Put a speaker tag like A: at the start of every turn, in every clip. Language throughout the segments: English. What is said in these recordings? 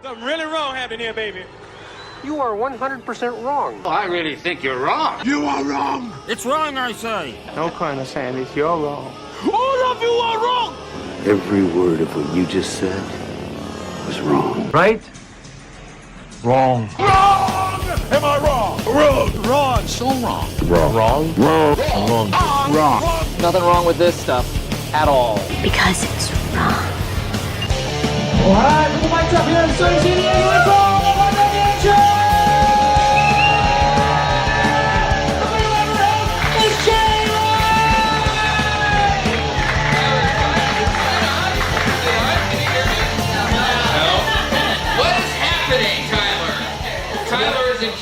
A: Something really wrong happened here, baby.
B: You are 100% wrong.
C: I really think you're wrong.
D: You are wrong.
E: It's wrong, I say.
B: No, Colonel Sanders, you're wrong.
D: All of you are wrong.
F: Every word of what you just said was wrong.
B: Right? Wrong.
D: Wrong. Am I wrong? Wrong.
E: Wrong, so wrong.
F: Wrong.
B: Wrong?
F: Wrong.
D: Wrong.
F: Wrong.
G: Nothing wrong with this stuff at all.
H: Because it's wrong.
I: All right, put the mics up here in Sun City. Let's go!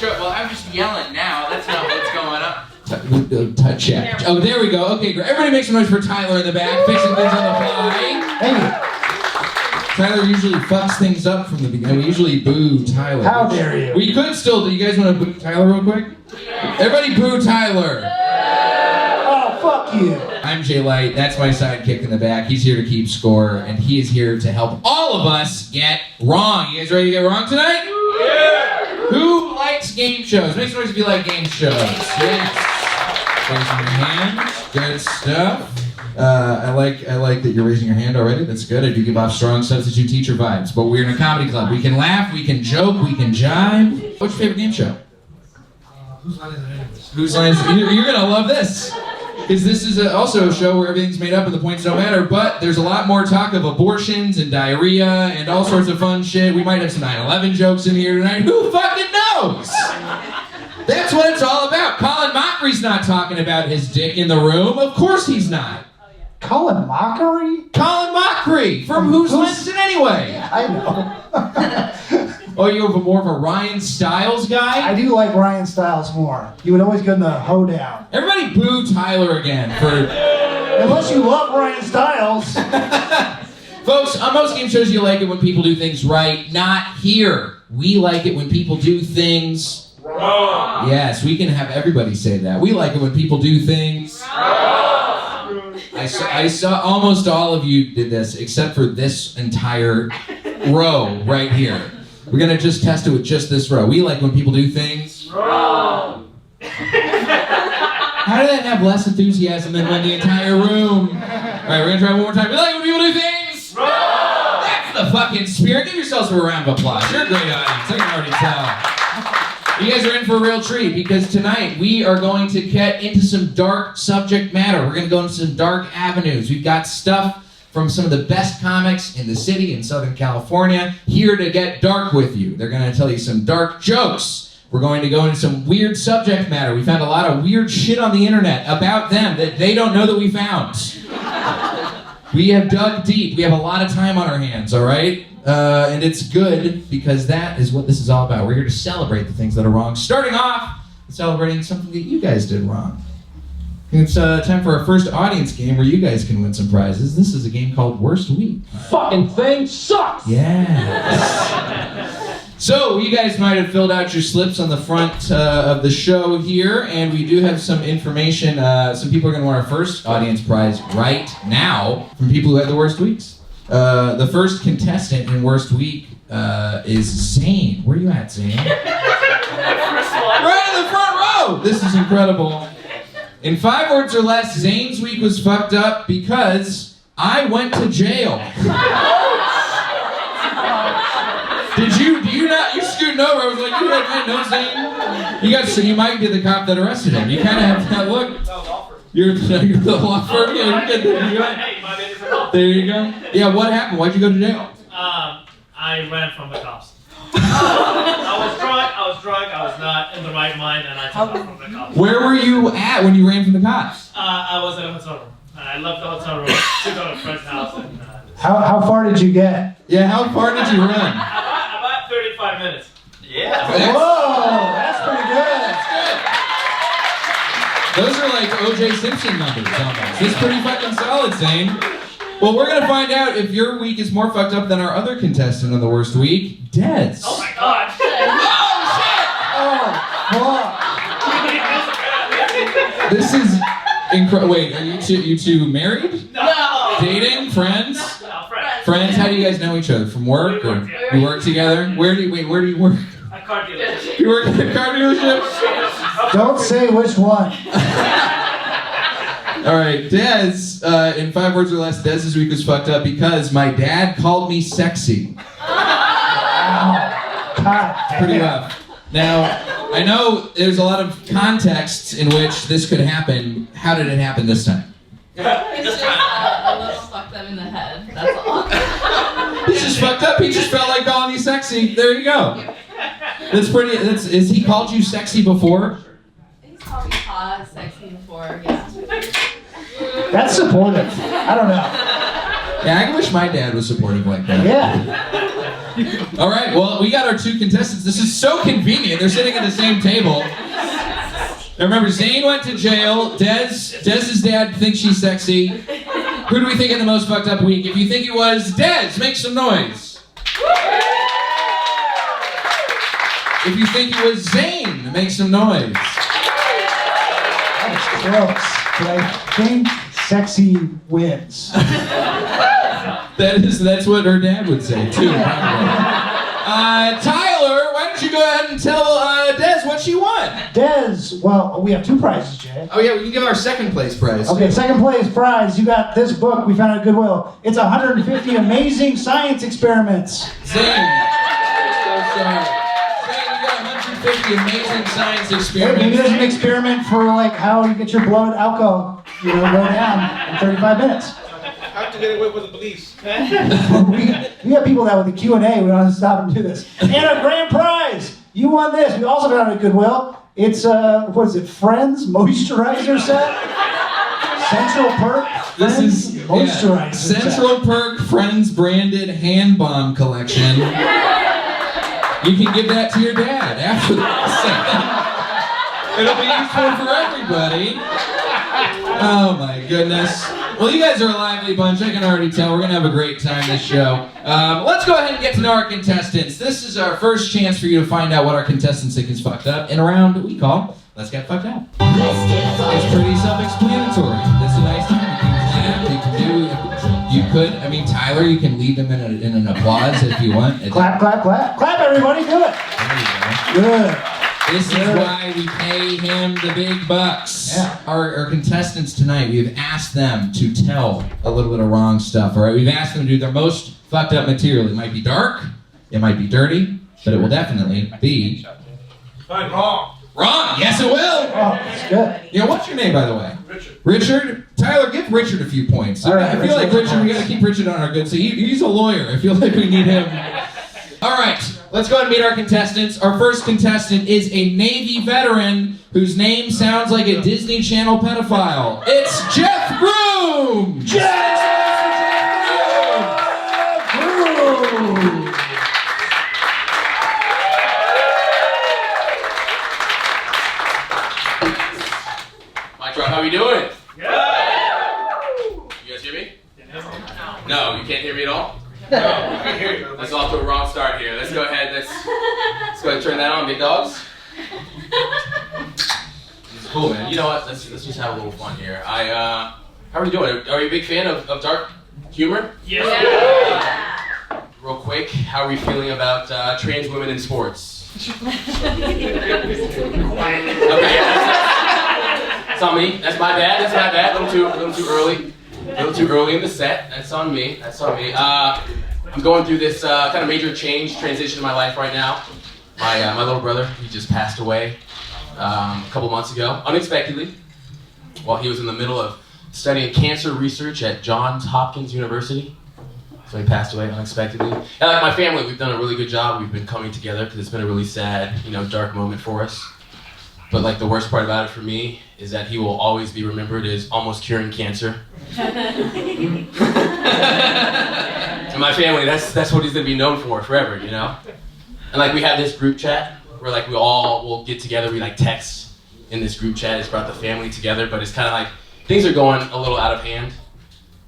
J: Well, I'm just yelling now. That's not what's going on. Touch check. Oh, there we go. Okay, great. Everybody make some noise for Tyler in the back, fixing things on the fly.
I: Hey.
J: Tyler usually fucks things up from the beginning. We usually boo Tyler.
I: How dare you?
J: We could still do. You guys want to boo Tyler real quick? Everybody boo Tyler.
I: Oh, fuck you.
J: I'm Jay Light. That's my sidekick in the back. He's here to keep score, and he is here to help all of us get wrong. You guys ready to get wrong tonight? Yeah! Who likes game shows? Make some noise if you like game shows. Yes. Raising your hands. Good stuff. I like that you're raising your hand already. That's good. I do give off strong substitute teacher vibes. But we're in a comedy club. We can laugh, we can joke, we can jive. What's your favorite game show? Whose Line Is It Anyways? Whose Line Is It? You're gonna love this. Because this is also a show where everything's made up and the points don't matter, but there's a lot more talk of abortions and diarrhea and all sorts of fun shit. We might have some 9/11 jokes in here tonight. Who fucking knows? That's what it's all about. Colin Mockery's not talking about his dick in the room. Of course he's not.
I: Colin Mockery?
J: Colin Mockery from Whose Line Is It Anyway?
I: I know.
J: Oh, you're more of a Ryan Stiles guy?
I: I do like Ryan Stiles more. He would always go in the hoedown.
J: Everybody boo Tyler again for...
I: Unless you love Ryan Stiles.
J: Folks, on most game shows you like it when people do things right. Not here. We like it when people do things... wrong. Yes, we can have everybody say that. We like it when people do things... wrong. I saw almost all of you did this, except for this entire row right here. We're going to just test it with just this row. We like when people do things... wrong. How did that have less enthusiasm than when the entire room... All right, we're going to try one more time. We like when people do things... wrong. That's the fucking spirit. Give yourselves a round of applause. You're a great audience. I can already tell. You guys are in for a real treat because tonight we are going to get into some dark subject matter. We're going to go into some dark avenues. We've got stuff from some of the best comics in the city in Southern California here to get dark with you. They're going to tell you some dark jokes. We're going to go into some weird subject matter. We found a lot of weird shit on the internet about them that they don't know that we found. We have dug deep. We have a lot of time on our hands, all right? And it's good because that is what this is all about. We're here to celebrate the things that are wrong. Starting off, celebrating something that you guys did wrong. It's time for our first audience game where you guys can win some prizes. This is a game called Worst Week.
G: Fucking thing sucks!
J: Yes. So, you guys might have filled out your slips on the front of the show here, and we do have some information. Some people are going to want our first audience prize right now from people who had the worst weeks. The first contestant in Worst Week is Zane. Where are you at, Zane? Right in the front row! This is incredible. In 5 words or less, Zane's week was fucked up because I went to jail. Do you not, you're scooting over, I was like, you had no Zane? So you might be the cop that arrested him. You kind of have that look. You're the law firm? Yeah, you're good. There you go. Yeah, what happened? Why'd you go to jail?
K: I ran from the cops. I was drunk, I was not in the right mind, and I took off from the cops.
J: Where were you at when you ran from the cops?
K: I was in a hotel room. I left the hotel room to go to a friend's house. And,
I: How far did you get?
J: Yeah, how far did you run?
K: About 35 minutes. Yeah.
I: Whoa, that's pretty good.
J: That's good. Those are like O.J. Simpson numbers almost. It's pretty fucking solid, Zane. Well, we're going to find out if your week is more fucked up than our other contestant on the worst week, Dez.
K: Oh my god.
I: Oh, fuck.
J: This is incredible. Wait, are you two married?
K: No.
J: Dating? Friends?
K: No, friends.
J: Friends? How do you guys know each other? From work? Or you work together? Where do you work?
K: A car dealership.
J: You work at a car dealership?
I: Don't say which one.
J: All right, Dez, in 5 words or less, Dez this week was fucked up because my dad called me sexy.
I: God.
J: Pretty rough. Now, I know there's a lot of contexts in which this could happen. How did it happen this time?
C: It's just a little fucked up in the head, that's all.
J: He's just fucked up. He just felt like calling you sexy. There you go. Is he called you sexy before?
C: He's called me hot, sexy before, yeah.
I: That's supportive. I don't know.
J: Yeah, I wish my dad was supportive like that.
I: Yeah.
J: All right, well, we got our 2 contestants. This is so convenient. They're sitting at the same table. Now remember, Zane went to jail. Dez's dad thinks she's sexy. Who do we think had the most fucked up week? If you think it was Dez, make some noise. If you think it was Zane, make some noise.
I: That was close. But I think sexy wins.
J: That's what her dad would say, too. Tyler, why don't you go ahead and tell Dez what she won?
I: Dez, well, we have 2 prizes, Jay.
J: Oh, yeah, we can give our second place prize.
I: Okay, second place prize. You got this book we found at Goodwill. It's 150 amazing science experiments.
J: Zane. So sorry. Zane, you got 150 amazing science experiments.
I: Maybe there's an experiment for like how you get your blood alcohol, go down in 35 minutes.
A: How to get away with the police?
I: we have people that with the Q&A, we don't have to stop and do this. And a grand prize! You won this. We also found it at Goodwill. It's, what is it, Friends Moisturizer Set? Central Perk Friends Moisturizer Set.
J: Central Perk Friends branded hand bomb collection. You can give that to your dad after this. It'll be useful for everybody. Oh my goodness. Well, you guys are a lively bunch, I can already tell. We're going to have a great time this show. Let's go ahead and get to know our contestants. This is our first chance for you to find out what our contestants think is fucked up in a round that we call Let's Get Fucked Up. It's pretty self-explanatory. It's a nice time. You could, Tyler, you can lead them in an applause if you want.
I: Clap, clap, clap. Clap, everybody, do it.
J: There you go.
I: Good.
J: This is why we pay him the big bucks.
I: Yeah.
J: Our contestants tonight, we've asked them to tell a little bit of wrong stuff, all right? We've asked them to do their most fucked up material. It might be dark, it might be dirty, but it will definitely be...
A: Wrong.
J: Wrong! Yes, it will!
I: Oh, that's good.
J: What's your name, by the way?
A: Richard.
J: Richard? Tyler, give Richard a few points.
I: All right,
J: I feel like Richard, we gotta keep Richard on our good side. He's a lawyer. I feel like we need him. All right, let's go ahead and meet our contestants. Our first contestant is a Navy veteran whose name sounds like a Disney Channel pedophile. It's Geoff Grooms!
I: Grooms!
L: Mic drop, how we doing?
K: Yeah.
L: You guys hear me? No, you can't hear me at all? No. That's off to a wrong start here. Let's go ahead, let's go ahead and turn that on, big dogs. This is cool, man. You know what? Let's just have a little fun here. How are you doing? Are you a big fan of dark humor?
K: Yes.
L: Yeah. Real quick, how are we feeling about trans women in sports? Okay, that's on me. That's my bad. That's my bad. A little too early. A little too early in the set. That's on me. That's on me. I'm going through this kind of major transition in my life right now. My little brother, he just passed away a couple months ago, unexpectedly, while he was in the middle of studying cancer research at Johns Hopkins University. So he passed away unexpectedly. And like my family, we've done a really good job. We've been coming together because it's been a really sad, dark moment for us. But like the worst part about it for me is that he will always be remembered as almost curing cancer. And my family, that's what he's gonna be known for forever, And like we have this group chat where like we all will get together, we like text in this group chat. It's brought the family together, but it's kind of like things are going a little out of hand.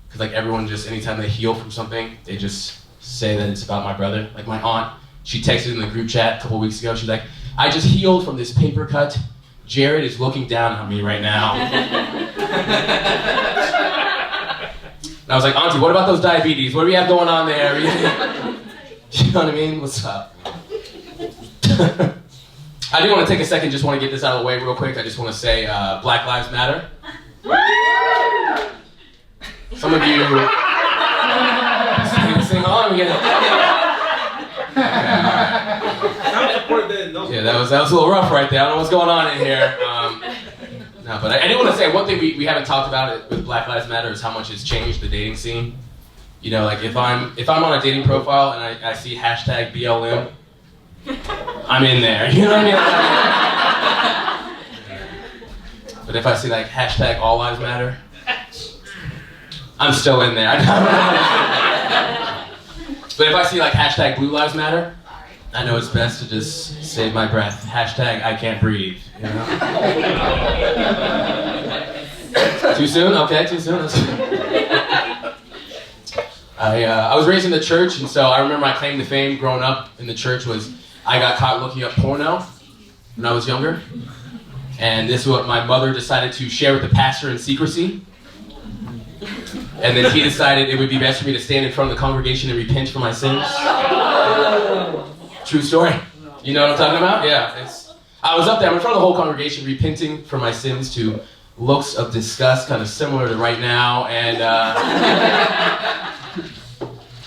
L: Because like everyone just, anytime they heal from something, they just say that it's about my brother. Like my aunt, she texted in the group chat a couple weeks ago. She's like, I just healed from this paper cut. Jared is looking down on me right now. And I was like, Auntie, what about those diabetes? What do we have going on there? You know what I mean? What's up? I do want to take a second, just want to get this out of the way real quick. I just want to say Black Lives Matter. Some of you... Sing on, we get it. Yeah, that was a little rough right there. I don't know what's going on in here. No, but I do want to say one thing we haven't talked about with Black Lives Matter is how much it's changed the dating scene. You know, like if I'm on a dating profile and I see hashtag BLM, I'm in there. You know what I mean? But if I see like hashtag All Lives Matter, I'm still in there. But if I see like hashtag Blue Lives Matter, I know it's best to just save my breath. Hashtag I can't breathe. You know? Too soon? Okay, too soon. I was raised in the church, and so I remember my claim to fame growing up in the church was I got caught looking up porno when I was younger. And this is what my mother decided to share with the pastor in secrecy. And then he decided it would be best for me to stand in front of the congregation and repent for my sins. True story. You know what I'm talking about? Yeah. I was up there, I'm in front of the whole congregation repenting for my sins to looks of disgust, kind of similar to right now, and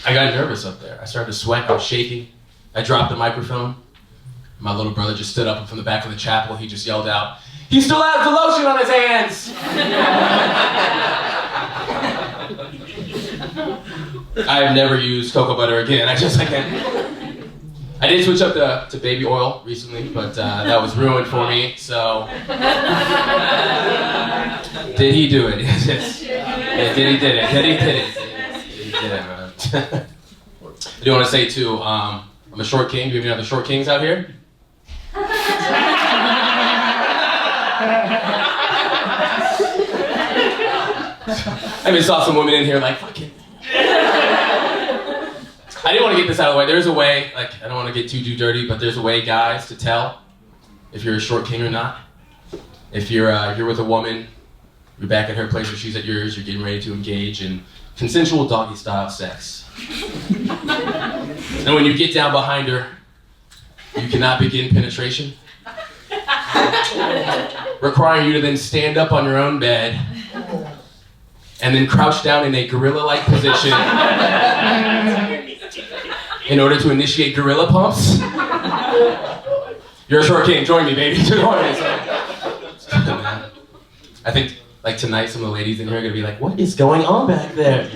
L: I got nervous up there. I started to sweat, I was shaking. I dropped the microphone. My little brother just stood up from the back of the chapel. He just yelled out, "He still has the lotion on his hands!" I have never used cocoa butter again. I did switch up to baby oil recently, but that was ruined for me, so... Did he do it? Yes. Yeah, did he did it? Did he did it? He did it, man. I do want to say, too, I'm a short king. Do we even have the short kings out here? I even saw some women in here like, fuck it. I didn't want to get this out of the way. There's a way, like, I don't want to get too dirty, but there's a way, guys, to tell if you're a short king or not. If you're with a woman, you're back at her place or she's at yours, you're getting ready to engage in consensual doggy-style sex. And when you get down behind her, you cannot begin penetration, requiring you to then stand up on your own bed and then crouch down in a gorilla-like position in order to initiate gorilla pumps. You're a short king. Join me, baby. Join me. I think, like, tonight, some of the ladies in here are going to be like, what is going on back there?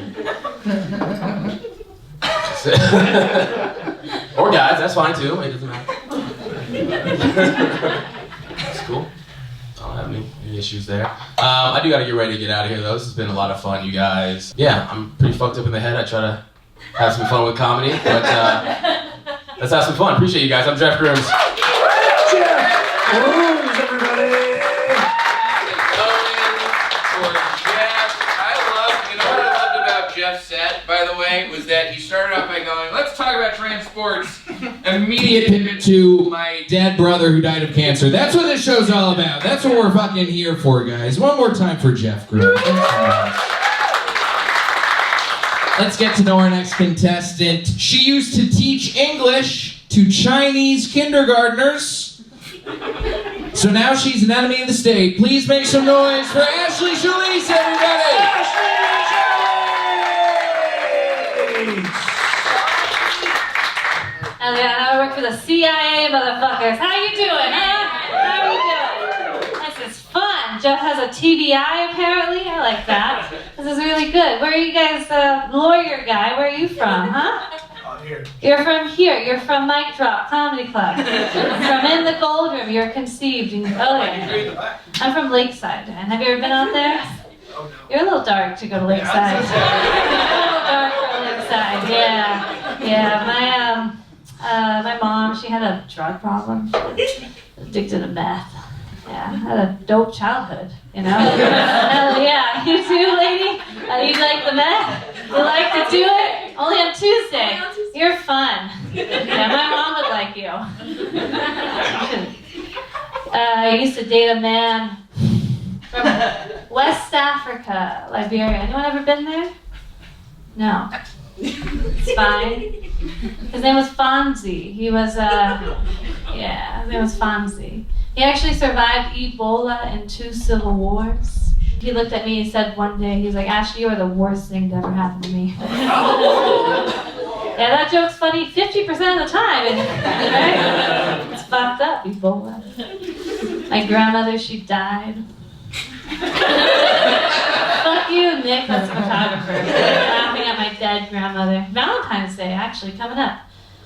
L: Or guys, that's fine, too. It doesn't matter. That's cool. I don't have any issues there. I do got to get ready to get out of here, though. This has been a lot of fun, you guys. Yeah, I'm pretty fucked up in the head. I try to have some fun with comedy, but let's have some fun. Appreciate you guys. I'm Geoff Grooms.
I: Geoff Grooms, everybody.
J: You know what I loved about Jeff's set, by the way, was that he started off by going, let's talk about trans sports. Immediate pivot to my dead brother who died of cancer. That's what this show's all about. That's what we're fucking here for, guys. One more time for Geoff Grooms. Let's get to know our next contestant. She used to teach English to Chinese kindergartners. So now she's an enemy of the state. Please make some noise for Ashley Chalease, everybody!
I: Ashley Chalease!
C: And then I work for the CIA, motherfuckers. How you doing, huh? How you doing? This is fun. Geoff has a TBI, apparently. I like that. This is really good. Where are you guys, lawyer guy? Where are you from, huh?
A: Here.
C: You're from here. You're from Mic Drop Comedy Club. From In the Gold Room. You're conceived. Yeah. I'm from Lakeside. And have you ever been out there?
A: Oh, no.
C: You're a little dark to go to Lakeside. You're a little dark for Lakeside. Yeah. My mom, she had a drug problem. Addicted to meth. Yeah, had a dope childhood, you know? Hell yeah. You too, lady? You like the meth? You like to do it? Only on Tuesday. You're fun. Yeah, my mom would like you. I used to date a man from West Africa, Liberia. Anyone ever been there? No. It's fine. His name was Fonzie. He was, his name was Fonzie. He actually survived Ebola and 2 civil wars. He looked at me and said one day, he was like, Ashley, you are the worst thing to ever happen to me. Yeah, that joke's funny 50% of the time. Right? It's fucked up, Ebola. My grandmother, she died. Fuck you, Nick, that's a photographer. Laughing at my dead grandmother. Valentine's Day, actually, coming up.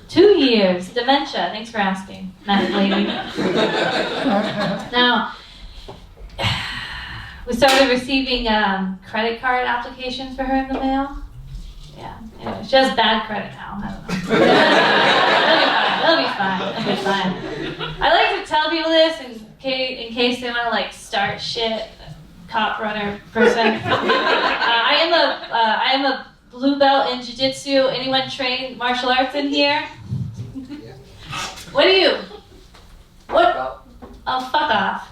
C: 2 years, dementia, thanks for asking, meth lady. Now, we started receiving credit card applications for her in the mail. Yeah, anyway, she has bad credit now, I don't know. It'll be fine. I like to tell people this in case they want to like start shit. Cop runner person. I am a blue belt in jiu-jitsu. Anyone trained martial arts in here? What are you? What? Oh, fuck off. Fuck off.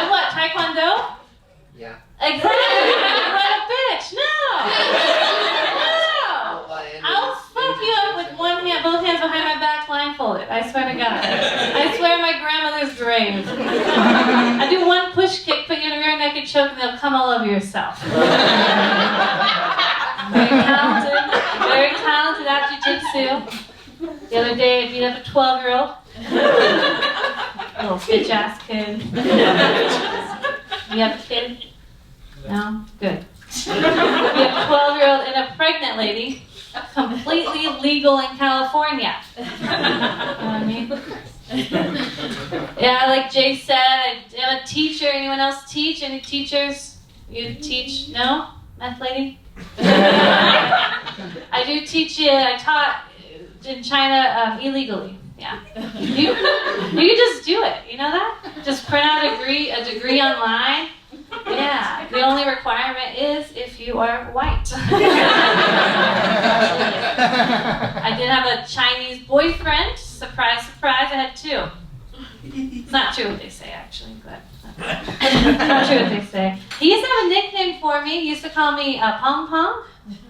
C: And what, Taekwondo?
M: Yeah.
C: Exactly. What a bitch. No. I'll fuck you up with one hand, both hands behind my back, blindfolded. I swear to God. I swear my grandmother's grave. I do one push kick, put you in a rear naked choke, and they'll come all over yourself. Very talented at jiu-jitsu. The other day, I beat up a 12-year-old. Little bitch-ass kid. You have a kid? No? Good. You have a 12-year-old and a pregnant lady. Completely legal in California. You know what I mean? Yeah, like Jay said, I'm a teacher. Anyone else teach? Any teachers? You teach? No? Meth lady? I do teach it. I taught in China illegally. Yeah. You can just do it. You know that? Just print out a degree online. Yeah. The only requirement is if you are white. I did have a Chinese boyfriend. Surprise, surprise. I had 2. It's not true what they say, actually, but not true what they say. He used to have a nickname for me. He used to call me Pong Pong.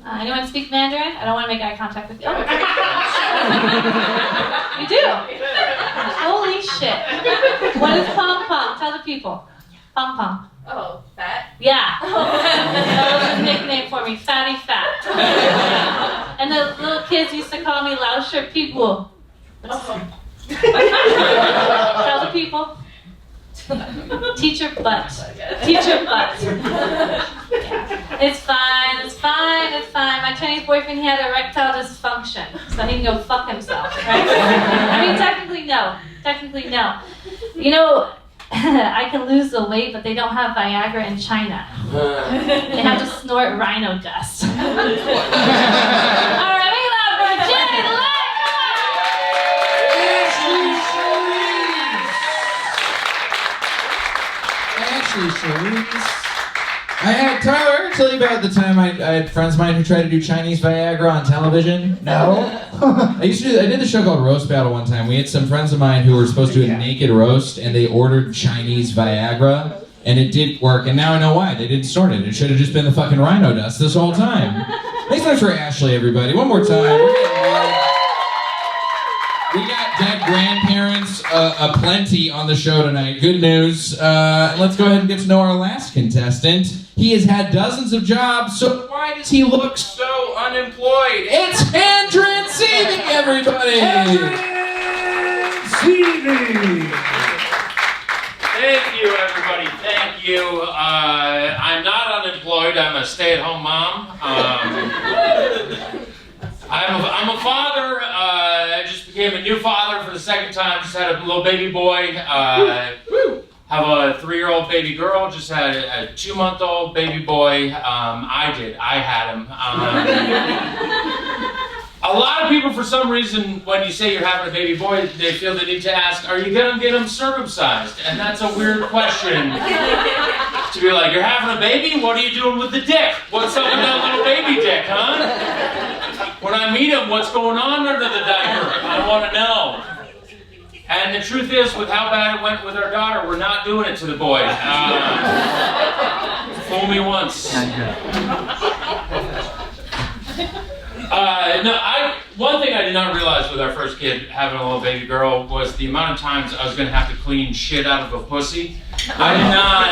C: Anyone speak Mandarin? I don't want to make eye contact with you. Oh. You do? Holy shit. What is Pong Pong? Tell the people. Pong Pong.
N: Oh, fat?
C: Yeah. That was a nickname for me. Fatty fat. And the little kids used to call me Lao Shi People. Tell the people. Teacher butt. Teacher butt. Yeah. It's fine. My Chinese boyfriend, he had erectile dysfunction, so he can go fuck himself, right? I mean, technically no. You know, I can lose the weight, but they don't have Viagra in China. They have to snort rhino dust. All right, make it loud for Jenny Lane!
J: Ashley Chalease. I had Tyler tell you about the time I had friends of mine who tried to do Chinese Viagra on television.
I: No.
J: I did the show called Roast Battle one time. We had some friends of mine who were supposed to do a naked roast, and they ordered Chinese Viagra, and it did work. And now I know why they didn't snort it. It should have just been the fucking rhino dust this whole time. Thanks so much for Ashley, everybody. One more time. We got dead grandparents aplenty on the show tonight. Good news. Let's go ahead and get to know our last contestant. He has had dozens of jobs, so why does he look so unemployed? It's Handren Seavey, everybody!
D: Handren Seavey!
O: Thank you, everybody. Thank you. I'm not unemployed. I'm a stay-at-home mom. I'm a father. I just became a new father for the second time. Just had a little baby boy. Have a 3-year-old baby girl. Just had a 2-month-old baby boy. I had him. A lot of people, for some reason, when you say you're having a baby boy, they feel the need to ask, are you going to get him circumcised? And that's a weird question. To be like, you're having a baby? What are you doing with the dick? What's up with that little baby dick, huh? When I meet him, what's going on under the diaper? I want to know. And the truth is, with how bad it went with our daughter, we're not doing it to the boy. For Fool me once. One thing I did not realize with our first kid, having a little baby girl, was the amount of times I was going to have to clean shit out of a pussy. I did not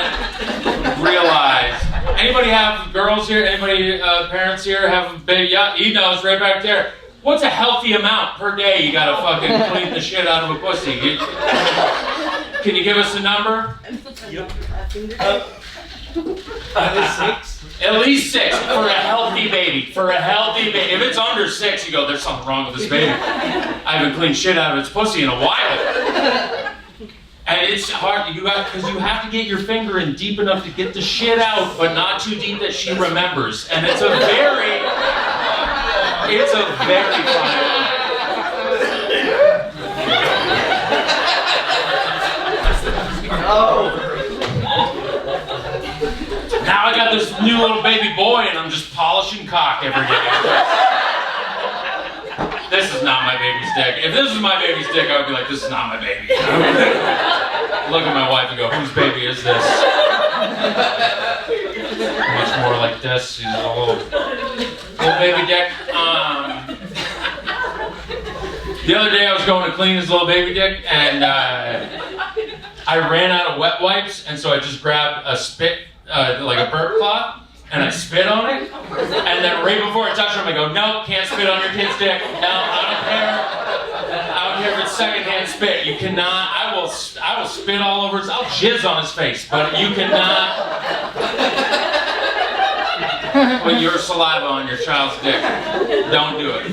O: realize. Anybody have girls here? Anybody, parents here have a baby? Yeah, he knows right back there. What's a healthy amount per day you gotta fucking clean the shit out of a pussy? Can you give us a number?
A: Yep.
O: At least 6 for a healthy baby. For a healthy baby. If it's under 6, you go, there's something wrong with this baby. I haven't cleaned shit out of its pussy in a while. And it's hard, because you have to get your finger in deep enough to get the shit out, but not too deep that she remembers. And it's a very fine line. Now I got this new little baby boy and I'm just polishing cock every day. This is not my baby's dick. If this was my baby's dick, I would be like, this is not my baby. Look at my wife and go, whose baby is this? Much more like this. She's a little baby dick. The other day I was going to clean his little baby dick and I ran out of wet wipes, and so I just grabbed a spit, like a burp cloth, and I spit on it. And then right before I touched him, I go, nope, can't spit on your kid's dick. No, I don't care. I don't care if it's secondhand spit. You cannot. I will spit all over his. I'll jizz on his face, but you cannot put your saliva on your child's dick. Don't do it.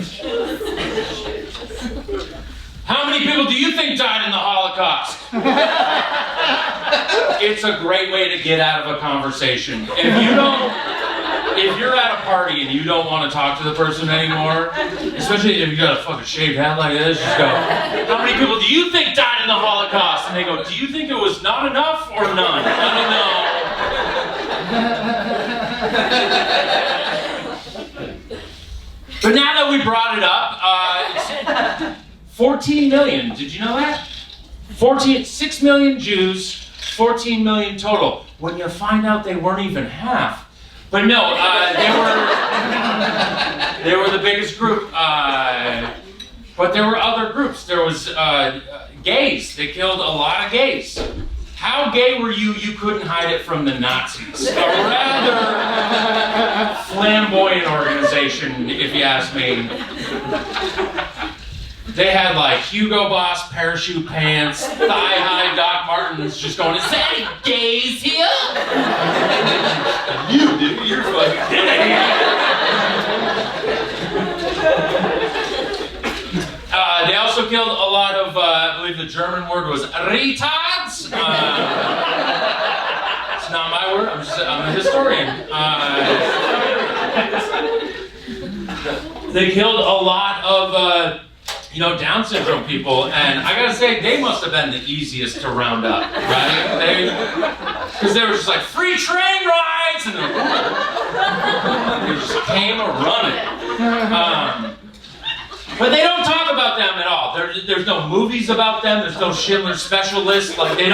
O: How many people do you think died in the Holocaust? It's a great way to get out of a conversation. If you're at a party and you don't want to talk to the person anymore, especially if you got a fucking shaved head like this, just go, how many people do you think died in the Holocaust? And they go, do you think it was not enough or none? I don't know. But now that we brought it up, it's 14 million, did you know that? 6 million Jews, 14 million total. When you find out they weren't even half. But no, they were the biggest group. But there were other groups. There was gays. They killed a lot of gays. How gay were you? You couldn't hide it from the Nazis. A rather flamboyant organization, if you ask me. They had like Hugo Boss parachute pants, thigh-high Doc Martens, just going, is there any gays here? You, dude, you're fucking gay. They also killed a lot of, I believe the German word was retards. It's not my word, I'm a historian. They killed a lot of, Down syndrome people, and I gotta say, they must have been the easiest to round up, right? Because they were just like, free train rides, and they just came a-running. But they don't talk about them at all. There's no movies about them, there's no Schindler's Special List, like they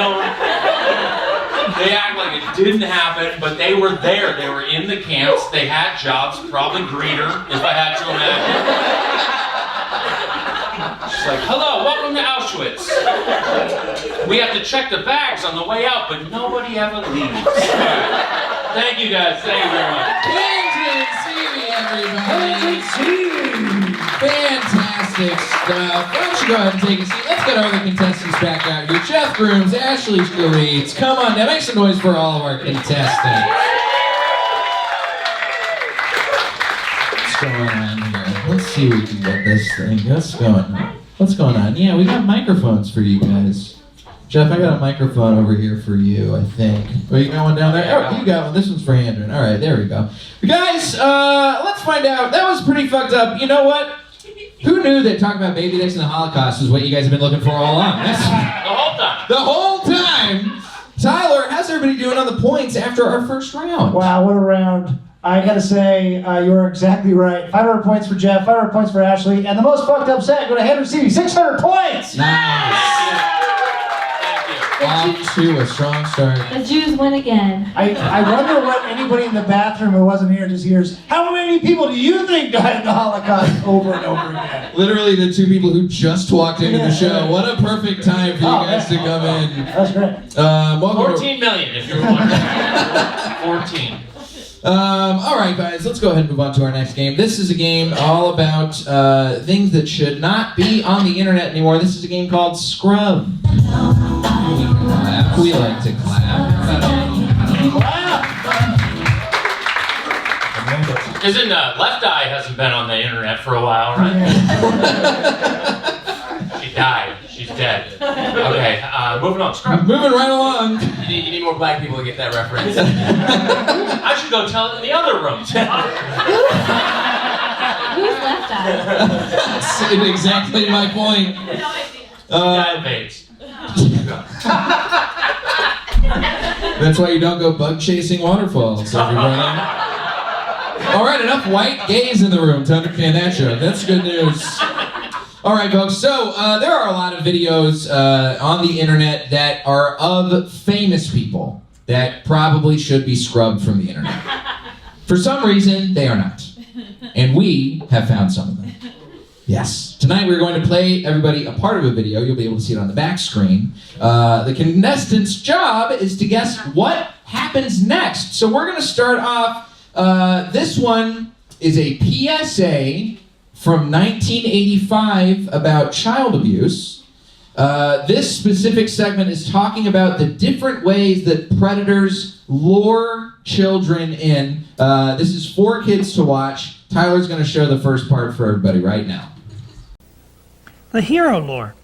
O: act like it didn't happen, but they were there. They were in the camps, they had jobs, probably greeter, if I had to imagine. She's like, hello, welcome to Auschwitz. We have to check the bags on the way out, but nobody ever leaves. Right. Thank you guys, thank you very much.
J: Handren Seavey, everybody. Fantastic stuff. Why don't you go ahead and take a seat? Let's get our other contestants back out here. Geoff Grooms, Ashley Chalease. Come on now, make some noise for all of our contestants. What's going on here? Let's see if we can get this thing. What's going on? Yeah, we got microphones for you guys. Geoff, I got a microphone over here for you, I think. Oh, you got one down there? Oh, you got one. This one's for Handren. All right, there we go. But guys, let's find out. That was pretty fucked up. You know what? Who knew that talking about baby dicks and the Holocaust was what you guys have been looking for all along?
O: The whole time.
J: The whole time. Tyler, how's everybody doing on the points after our first round?
I: Wow, what a round. I gotta say, you are exactly right. 500 points for Geoff, 500 points for Ashley, and the most fucked up set, go to Handren Seavey, 600 points!
J: Nice.
O: Thank you.
J: Off to a strong start.
C: The Jews win again.
I: I wonder what anybody in the bathroom who wasn't here just hears. How many people do you think died in the Holocaust over and over again?
J: Literally the two people who just walked into the show. What a perfect time for you guys to come in.
I: That's great.
O: 14 million, if you're wondering. 14.
J: All right, guys, let's go ahead and move on to our next game. This is a game all about things that should not be on the internet anymore. This is a game called Scrub. We like to clap.
O: Isn't Left Eye hasn't been on the internet for a while, right? She died. She's dead. Okay, moving on. Scrub.
J: Moving right along.
L: You need more black people to get that reference.
O: I should go tell it in the other room.
C: Who's Left Eye?
J: That's exactly my point.
O: Died of AIDS.
J: That's why you don't go bug chasing waterfalls, everybody. All right, enough white gays in the room to understand that joke. That's good news. All right, folks. So there are a lot of videos on the internet that are of famous people that probably should be scrubbed from the internet. For some reason, they are not. And we have found some of them. Yes. Tonight we're going to play everybody a part of a video. You'll be able to see it on the back screen. The contestant's job is to guess what happens next. So we're going to start off. This one is a PSA from 1985 about child abuse. This specific segment is talking about the different ways that predators lure children in. This is for kids to watch. Tyler's going to show the first part for everybody right now.
M: The hero lore.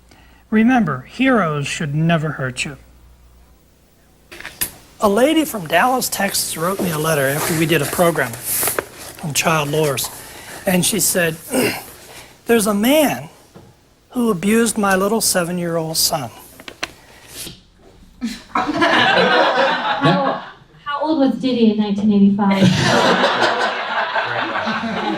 M: Remember, heroes should never hurt you. A lady from Dallas, Texas wrote me a letter after we did a program on child lures. And she said, there's a man who abused my little 7-year-old son.
C: How old was Diddy in 1985?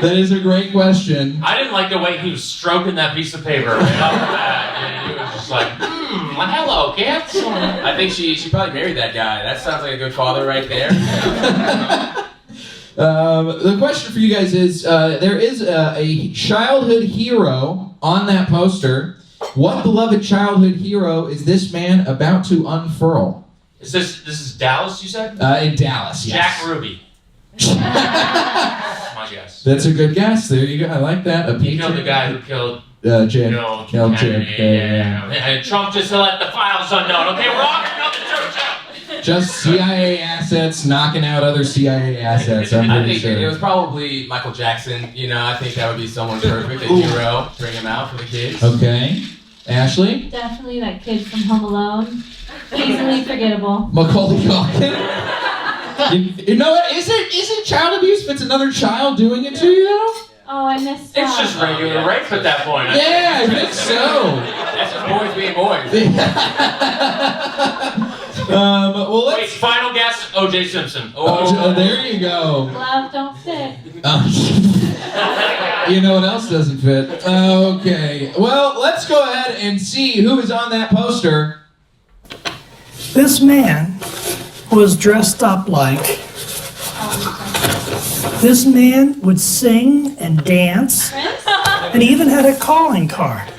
J: That is a great question.
O: I didn't like the way he was stroking that piece of paper right off the bat. And it was just like, hello, kids.
L: I think she probably married that guy. That sounds like a good father right there.
J: The question for you guys is, there is a childhood hero on that poster. What beloved childhood hero is this man about to unfurl?
O: This is Dallas, you said?
J: In Dallas, yes.
O: Jack Ruby. That's my guess.
J: That's a good guess. There you go. I like that.
O: He killed the guy who killed
J: JFK.
O: And Trump just let the files unknown. Okay, we're all gonna know the truth.
J: Just CIA assets knocking out other CIA assets.
L: I think it was probably Michael Jackson. You know, I think that would be someone perfect, a hero. Bring him out for the kids.
J: Okay. Ashley?
C: Definitely that kid from Home Alone. Easily forgettable.
J: Macaulay Culkin? You know what? Isn't child abuse if it's another child doing it to you, though?
C: Oh, I missed that.
O: It's just regular rape at that point.
J: Yeah, I think so.
L: That's just boys being boys.
O: Wait, final guess, O.J. Simpson.
J: Oh, there you go.
C: Glove don't fit.
J: You know what else doesn't fit? Okay. Well, let's go ahead and see who is on that poster.
M: This man was dressed up like... This man would sing and dance, and he even had a calling card.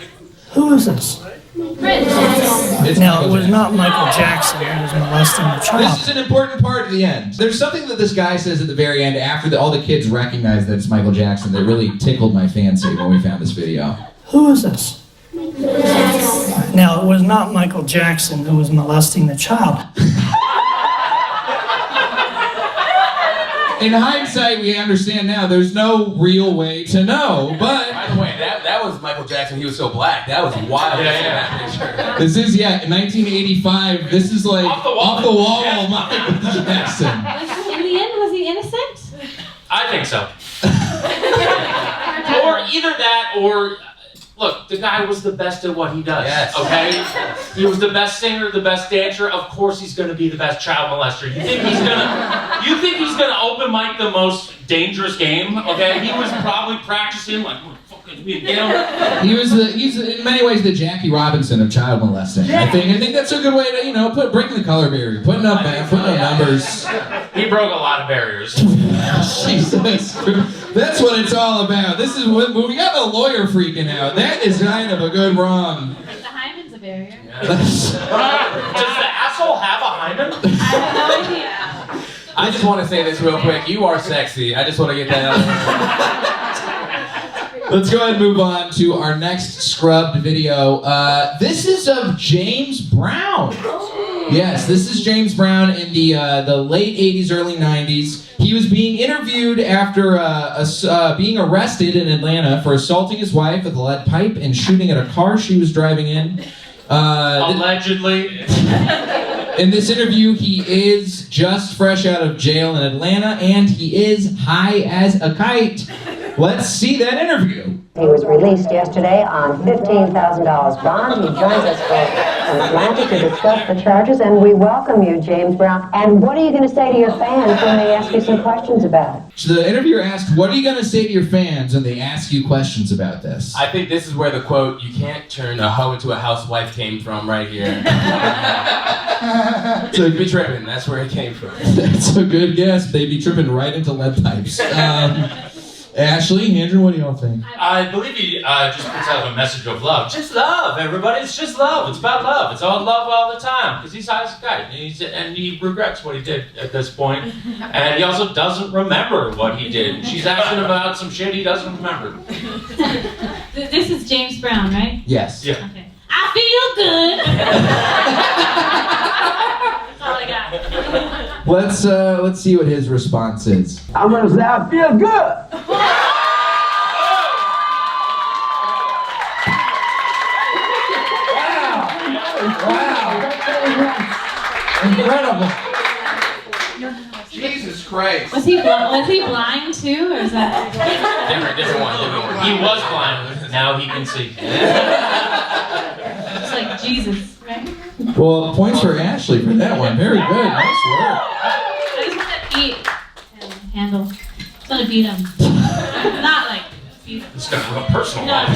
M: Who is this? Now, it was not Michael Jackson who was molesting the child.
J: This is an important part at the end. There's something that this guy says at the very end after all the kids recognize that it's Michael Jackson that really tickled my fancy when we found this video.
M: Who is this? Now, it was not Michael Jackson who was molesting the child.
J: In hindsight, we understand now there's no real way to know, but...
L: By the way, that was Michael Jackson. He was so black. That was wild.
O: Yeah.
J: This is, 1985. This is like off the wall Michael Jackson.
C: In the end, was he innocent?
O: I think so. Or either that, or... Look, the guy was the best at what he does.
L: Yes.
O: Okay? He was the best singer, the best dancer. Of course he's gonna be the best child molester. You think he's gonna open mic the most dangerous game? Okay? He was probably practicing like, I'm gonna fucking You know?
J: He's in many ways the Jackie Robinson of child molesting. I think that's a good way to breaking the color barrier, putting up numbers.
O: He broke a lot of barriers.
J: Jesus, that's what it's all about. This is what we got the lawyer freaking out. That is kind of a good wrong.
C: The hymen's a barrier.
O: Does the asshole have a hymen?
C: I have no idea.
L: I just want to say this real quick. You are sexy. I just want to get that out there.
J: Let's go ahead and move on to our next scrubbed video. This is of James Brown. Yes, this is James Brown in the late 80s, early 90s. He was being interviewed after being arrested in Atlanta for assaulting his wife with a lead pipe and shooting at a car she was driving in.
O: Allegedly.
J: In this interview, he is just fresh out of jail in Atlanta, and he is high as a kite. Let's see that interview.
N: He was released yesterday on $15,000 bond. He joins us from Atlanta to discuss the charges, and we welcome you, James Brown. And what are you going to say to your fans when they ask you some questions about it?
J: So the interviewer asked, what are you going to say to your fans when they ask you questions about this?
L: I think this is where the quote, "You can't turn a hoe into a housewife," came from right here. So you'd be tripping. That's where it came from.
J: That's a good guess. They'd be tripping right into lead pipes. Ashley, Handren, what do y'all think?
O: I believe he just puts out a message of love. Just love, everybody. It's just love. It's about love. It's all love all the time. Because he's high as a kite. And he regrets what he did at this point. And he also doesn't remember what he did. She's asking about some shit he doesn't remember.
C: This is James Brown, right?
J: Yes.
O: Yeah.
C: Okay. I feel good. That's all I got.
J: Let's see what his response is.
B: I'm gonna say I feel good.
J: Incredible.
L: Jesus Christ.
C: Was he blind too, or is that
L: Different one.
O: He was blind. Now he can see.
C: it's like Jesus, right?
J: Well, points for Ashley for that one. Very good. Nice work.
C: I just want to beat and handle. Just want to beat him. Not like beat him.
O: It's got a real personal
C: No.
O: life.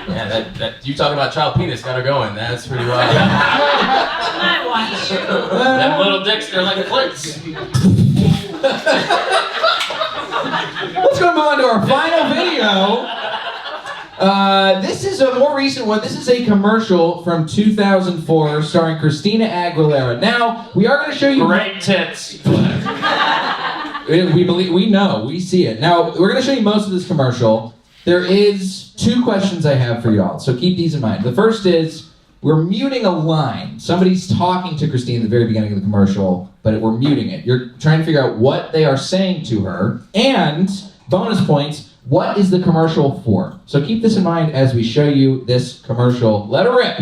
L: Yeah, that you talking about child penis got her going. That's pretty wild.
C: My watch.
O: Them little dicks, they're like clits.
J: Let's go move on to our final video. This is a more recent one. This is a commercial from 2004 starring Christina Aguilera. Now, we are going to show you...
O: Great tits.
J: We see it. Now, we're going to show you most of this commercial. There is 2 questions I have for y'all, so keep these in mind. The first is, we're muting a line. Somebody's talking to Christine at the very beginning of the commercial, but we're muting it. You're trying to figure out what they are saying to her, and, bonus points, what is the commercial for? So keep this in mind as we show you this commercial. Let her rip.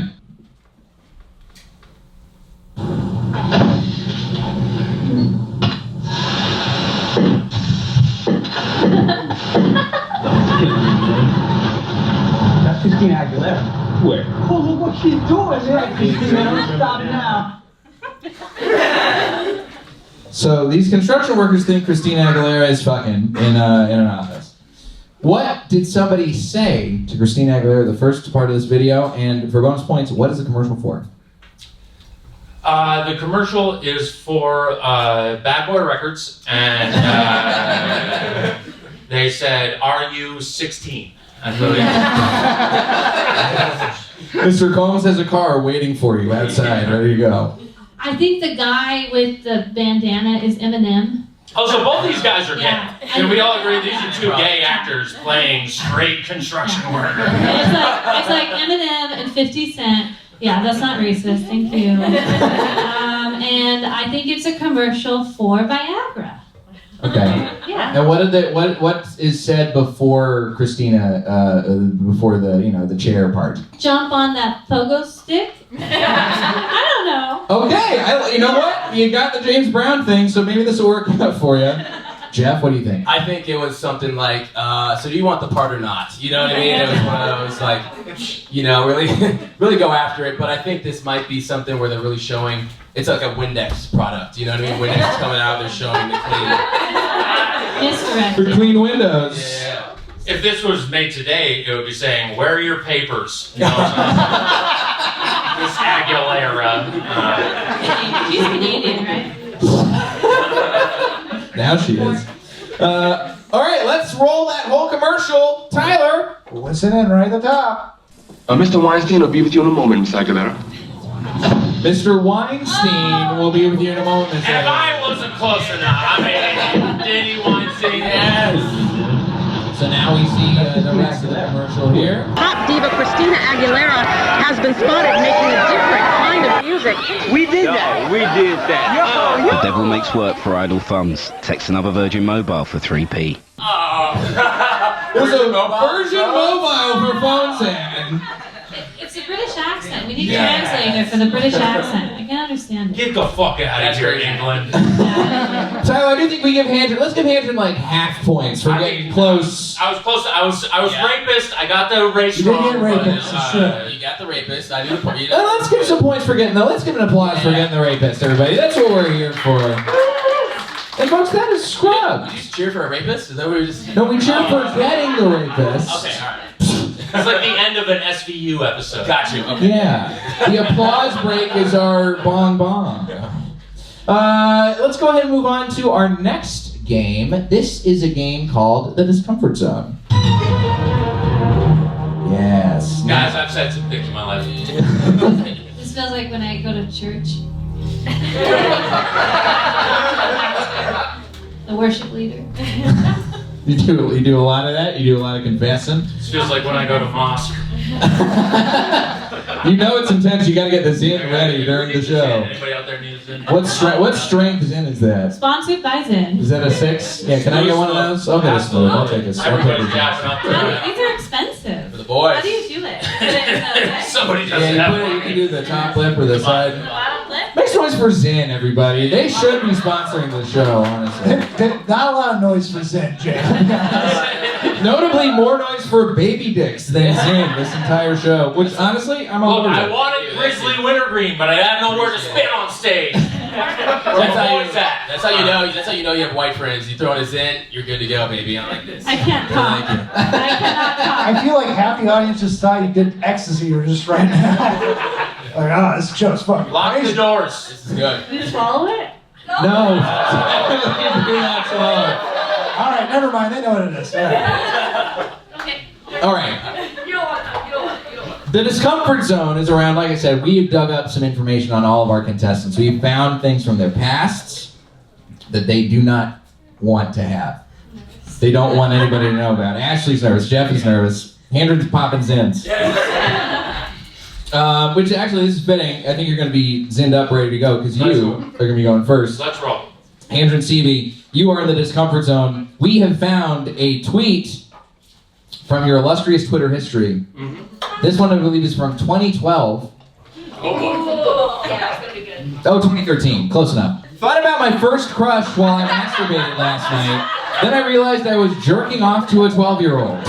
B: That's Christina Aguilera.
J: Where?
B: Oh, look what she's doing. Yeah, Christina, don't stop now.
J: So these construction workers think Christina Aguilera is fucking in an office. What did somebody say to Christina Aguilera the first part of this video? And for bonus points, what is the commercial for?
O: The commercial is for Bad Boy Records, and they said, "Are you 16?"
J: Mr. Combs has a car waiting for you outside. There you go.
C: I think the guy with the bandana is Eminem.
O: Oh, so both these guys are gay.
C: Yeah.
O: And we all agree these are 2 gay actors playing straight construction workers.
C: It's like Eminem and 50 Cent. Yeah, that's not racist. Thank you. And I think it's a commercial for Viagra.
J: Okay.
C: Yeah.
J: And what is said before Christina, before the chair part?
C: Jump on that pogo stick. I don't know.
J: Okay, you know what? You got the James Brown thing, so maybe this will work out for you. Jeff, what do you think?
L: I think it was something like, so do you want the part or not? You know what I mean? It was one of those like, really, really go after it. But I think this might be something where they're really showing, it's like a Windex product. You know what I mean? Windex is coming out, they're showing the clean.
C: Yes, correct.
J: For clean windows.
L: Yeah.
O: If this was made today, it would be saying, "Where are your papers?" You know, Miss Aguilera.
C: She's Canadian, right?
J: Now she is. All right, let's roll that whole commercial. Tyler.
I: Listen in right at the top.
F: Mr. Weinstein will be with you in a moment, Miss Aguilera.
J: Mr. Weinstein will be with you in a moment. Miss
O: If
J: Aguilera.
O: I wasn't close enough, I mean, Diddy Weinstein, yes.
J: So now we see the rest of the commercial here.
N: Pop diva Christina Aguilera has been spotted making a different kind of music.
F: We did that. We did that.
P: The devil makes work for idle thumbs. Text another Virgin Mobile for 3p.
J: There's a Virgin Mobile for phone ad.
C: It's a British accent. We need a translator for the British accent. I can't understand it.
O: Get the fuck out of here, England.
J: Tyler, I do think we give Handren. Let's give Handren like half points for getting close.
O: I was close. I was rapist. I got the race
I: You did
O: wrong.
I: get rapist, sure.
L: You got the rapist. I do the part.
J: Let's give some points for getting. Let's give an applause for getting the rapist, everybody. That's what we're here for. And folks, that is Scrubs.
L: Did you cheer for a rapist? Is that what we just?
J: No, we cheer for getting the rapist.
L: Okay, all right.
O: It's like the end of an SVU episode.
L: Got you. Okay.
J: Yeah. The applause break is our bong bong. Let's go ahead and move on to our next game. This is a game called The Discomfort Zone. Yes.
O: Guys, I've said some things in my life.
C: This feels like when I go to church. The worship leader.
J: You do a lot of that? You do a lot of confessing?
O: This feels like when I go to mosque.
J: You know it's intense. You got to get the Zin ready during the show.
O: Anybody out there need a Zin?
J: What strength Zin is that?
C: Sponsored by Zen.
J: Is that a 6? Yeah, can I get one of those? I'll get a smooth. I'll take a smooth.
O: Everybody's gassing up there.
C: These are expensive.
L: For the boys.
C: How do you do it? Put it in the
O: Somebody doesn't
J: Yeah,
O: have
J: you can do the top lip or the side.
C: bottom lip.
J: Make some noise for Zin, everybody. They should be sponsoring the show, honestly.
I: Not a lot of noise for Zen, Jay.
J: Notably, more noise for baby dicks than Zin this entire show. Which, honestly, I'm all
O: Look,
J: over
O: I
J: it.
O: wanted Grizzly Wintergreen, but I had nowhere to spit on stage.
L: That's how you know. That's how you know you have white friends. You throw this in, you're good to go, baby. I like this.
C: I can't talk.
J: Thank you.
C: I cannot talk.
I: I feel like half the audience just thought you did ecstasy or just right now. Like, oh, this show's fucking
O: Lock
I: crazy.
O: the doors.
L: This is good.
C: Did you swallow it?
J: No. Do not swallow.
I: All right, never mind. They know what it is. All right.
C: Okay.
J: All right.
C: You don't want that. You don't want that.
J: The Discomfort Zone is around, like I said, we've dug up some information on all of our contestants. We've found things from their pasts that they do not want to have. They don't want anybody to know about. Ashley's nervous. Geoff is nervous. Handren's popping Zins. Which actually, this is fitting. I think you're going to be zinned up, ready to go, because you are going to be going first.
O: Let's roll.
J: Handren Seavey, you are in the Discomfort Zone. We have found a tweet from your illustrious Twitter history. This one, I believe, is from 2012.
O: Oh boy.
C: Yeah, it's gonna be good.
J: Oh, 2013. Close enough. Thought about my first crush while I masturbated last night. Then I realized I was jerking off to a 12-year-old.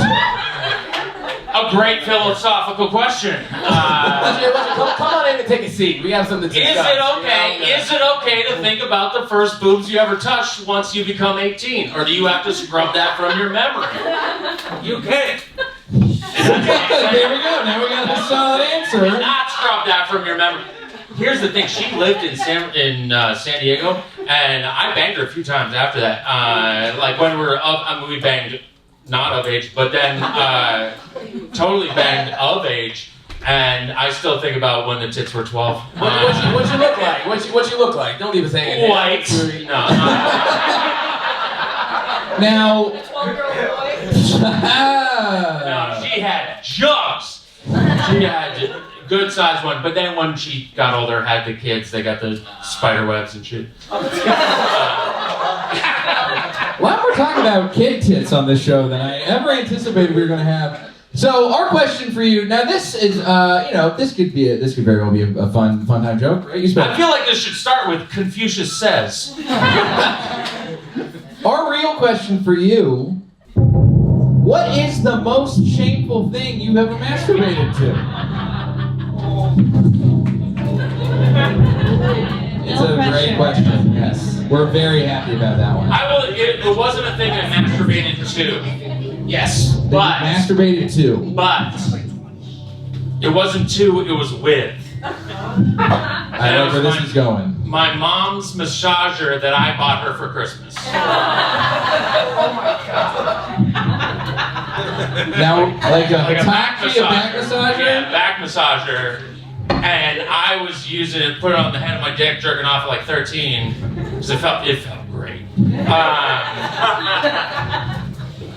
O: A great philosophical question.
L: Come on in and take a seat. We have something to discuss.
O: Is it okay to think about the first boobs you ever touched once you become 18? Or do you have to scrub that from your memory? You can.
J: There we go. Now we got a solid answer.
O: Not scrub that from your memory. Here's the thing. She lived in San Diego, and I banged her a few times after that. Like when we were we banged not of age, but then totally banged of age. And I still think about when the tits were 12.
L: What you look like? What you look like? Don't leave us hanging.
O: White. No.
J: Now.
O: No, she had jugs. She had good sized one, but then when she got older, had the kids, they got the spider webs and shit.
J: Well, we're talking about kid tits on this show than I ever anticipated we were going to have. So our question for you now, this is, this could very well be a fun time joke, right?
O: I feel like this should start with Confucius says.
J: Our real question for you: what is the most shameful thing you've ever masturbated to? It's a great question. Yes, we're very happy about that one.
O: It wasn't a thing I masturbated to. Yes, but
J: masturbated to.
O: But it wasn't to, it was with.
J: I know where this is going.
O: My mom's massager that I bought her for Christmas.
J: Now, like a
O: back
J: massager?
O: Yeah, back massager. And I was using it, put it on the head of my dick, jerking off at like 13, because it felt great.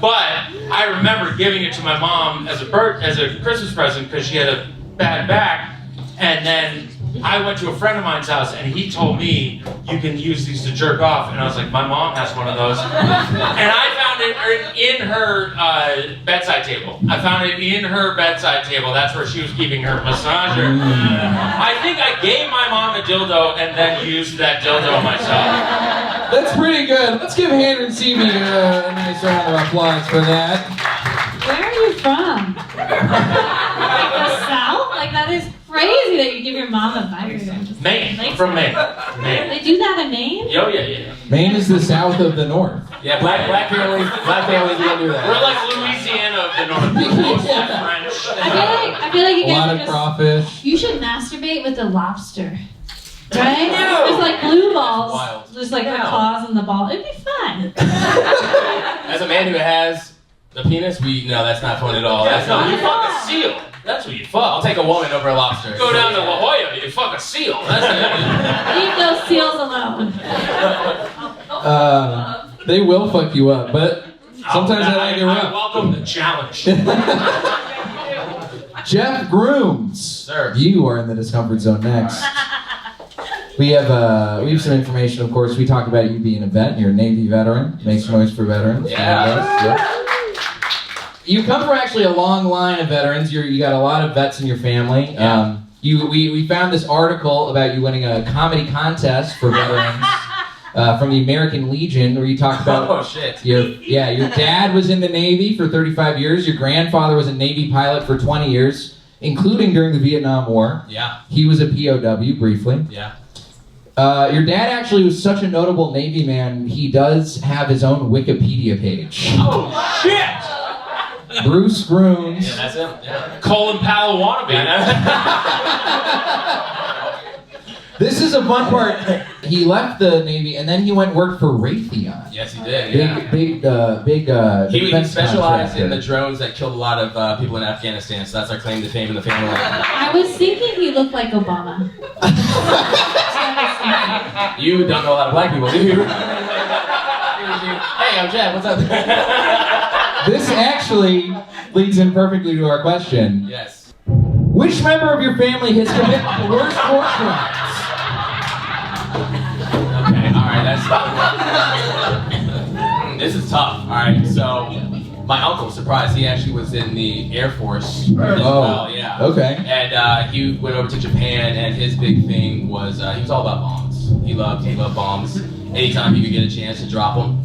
O: But I remember giving it to my mom as a Christmas present because she had a bad back, and then I went to a friend of mine's house and he told me you can use these to jerk off, and I was like, my mom has one of those, and I found it in her bedside table. I found it in her bedside table. That's where she was keeping her massager. I think I gave my mom a dildo and then used that dildo myself.
J: That's pretty good. Let's give Handren Seavey a nice round of applause for that.
C: Where are you from? Like the South? Like that is crazy that you give your mom a vibrator.
O: Maine. From Maine. Maine.
C: They do that in Maine?
O: Oh yeah.
J: Maine is the south of the north.
L: Yeah, black families don't do that.
O: We're like Louisiana of the North. Mostly French.
C: I feel like you
J: A
C: guys
J: lot
C: are
J: of
C: just,
J: crawfish.
C: you should masturbate with a lobster. Right? There's like blue balls. Just like the claws in the ball. It'd be fun.
L: As a man who has the penis, no, that's not fun at all.
O: Yeah, no, you fuck a seal. That's what you fuck.
L: I'll take a woman over a lobster.
O: Go down to La Jolla, you fuck a seal. That's
C: Leave those seals alone.
J: They will fuck you up, but sometimes they like it rough.
O: I welcome the challenge.
J: Geoff Grooms,
L: sir,
J: you are in the discomfort zone next. We have some information, of course. We talk about you being a vet. You're a Navy veteran. Make some noise for veterans.
L: Yeah.
J: You come from actually a long line of veterans. You got a lot of vets in your family.
L: Yeah.
J: We found this article about you winning a comedy contest for veterans from the American Legion, where you talk about your dad was in the Navy for 35 years. Your grandfather was a Navy pilot for 20 years, including during the Vietnam War.
L: Yeah.
J: He was a POW briefly.
L: Yeah.
J: Your dad actually was such a notable Navy man, he does have his own Wikipedia page.
O: Oh, shit!
J: Bruce Grooms.
L: Yeah, that's him. Yeah.
O: Colin Powell wannabe.
J: This is a fun part. He left the Navy and then he went and worked for Raytheon.
L: Yes, he did.
J: Big.
L: He
J: defense
L: specialized
J: contractor.
L: in the drones that killed a lot of people in Afghanistan, so that's our claim to fame in the family.
C: I was thinking he looked like Obama.
L: You don't know a lot of black people, do you? Hey, I'm Jeff. What's up?
J: This actually leads in perfectly to our question.
L: Yes.
J: Which member of your family has committed the worst war crimes?
L: Okay, alright, that's... This is tough. Alright, so... My uncle, surprised, he actually was in the Air Force as well, yeah.
J: Okay.
L: And he went over to Japan, and his big thing was, he was all about bombs. He loved bombs. Anytime he could get a chance to drop them.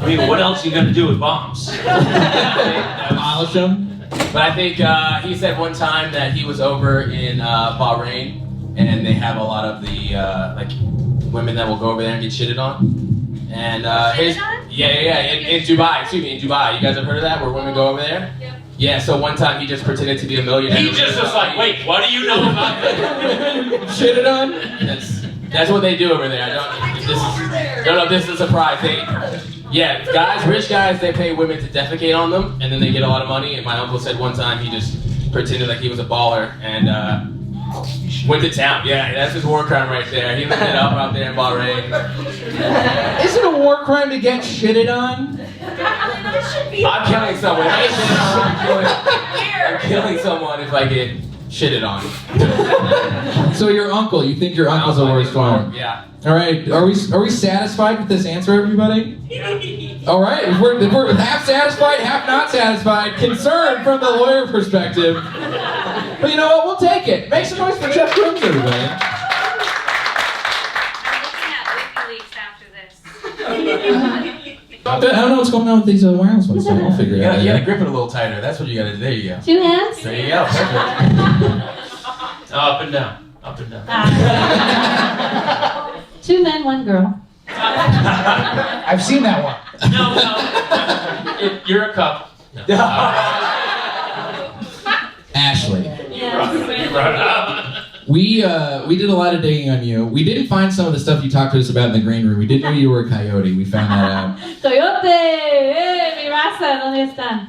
O: I mean, what else are you gonna do with bombs?
J: Demolish them?
L: But I think he said one time that he was over in Bahrain, and they have a lot of the like women that will go over there and get shitted on. And in Dubai, in Dubai. You guys have heard of that, where women go over there? Yep. Yeah, so one time he just pretended to be a millionaire.
O: He just was like, wait, what do you know about that?
J: Shitted on?
L: That's what they do over there. This is a surprise. Rich guys, they pay women to defecate on them, and then they get a lot of money. And my uncle said one time he just pretended like he was a baller and went to town. Yeah, that's his war crime right there. He lived it up out there in Bahrain.
J: Is it a war crime to get shitted on?
L: I'm killing someone. I ain't shitting on. I'm killing someone if I get shitted on.
J: So your uncle, you think your uncle's the worst one?
L: Yeah.
J: All right, are we satisfied with this answer, everybody? All right, if we're half satisfied, half not satisfied, concerned from the lawyer perspective. But you know what? We'll take it. Make some noise for Geoff Grooms, everybody. I don't know what's going on with these wireless ones, so I'll figure it out.
L: You gotta grip it a little tighter. That's what you gotta do. There you go.
C: 2 hands?
L: There you go. Perfect.
O: Up and down. Up and down.
C: 2 men, 1 girl.
I: I've seen that one.
O: No. You're a cup. No.
J: Ashley.
C: Yes.
O: You brought it up.
J: We did a lot of digging on you. We didn't find some of the stuff you talked to us about in the green room. We didn't know you were a coyote. We found that out.
C: Coyote! Mi raza, ¿dónde están?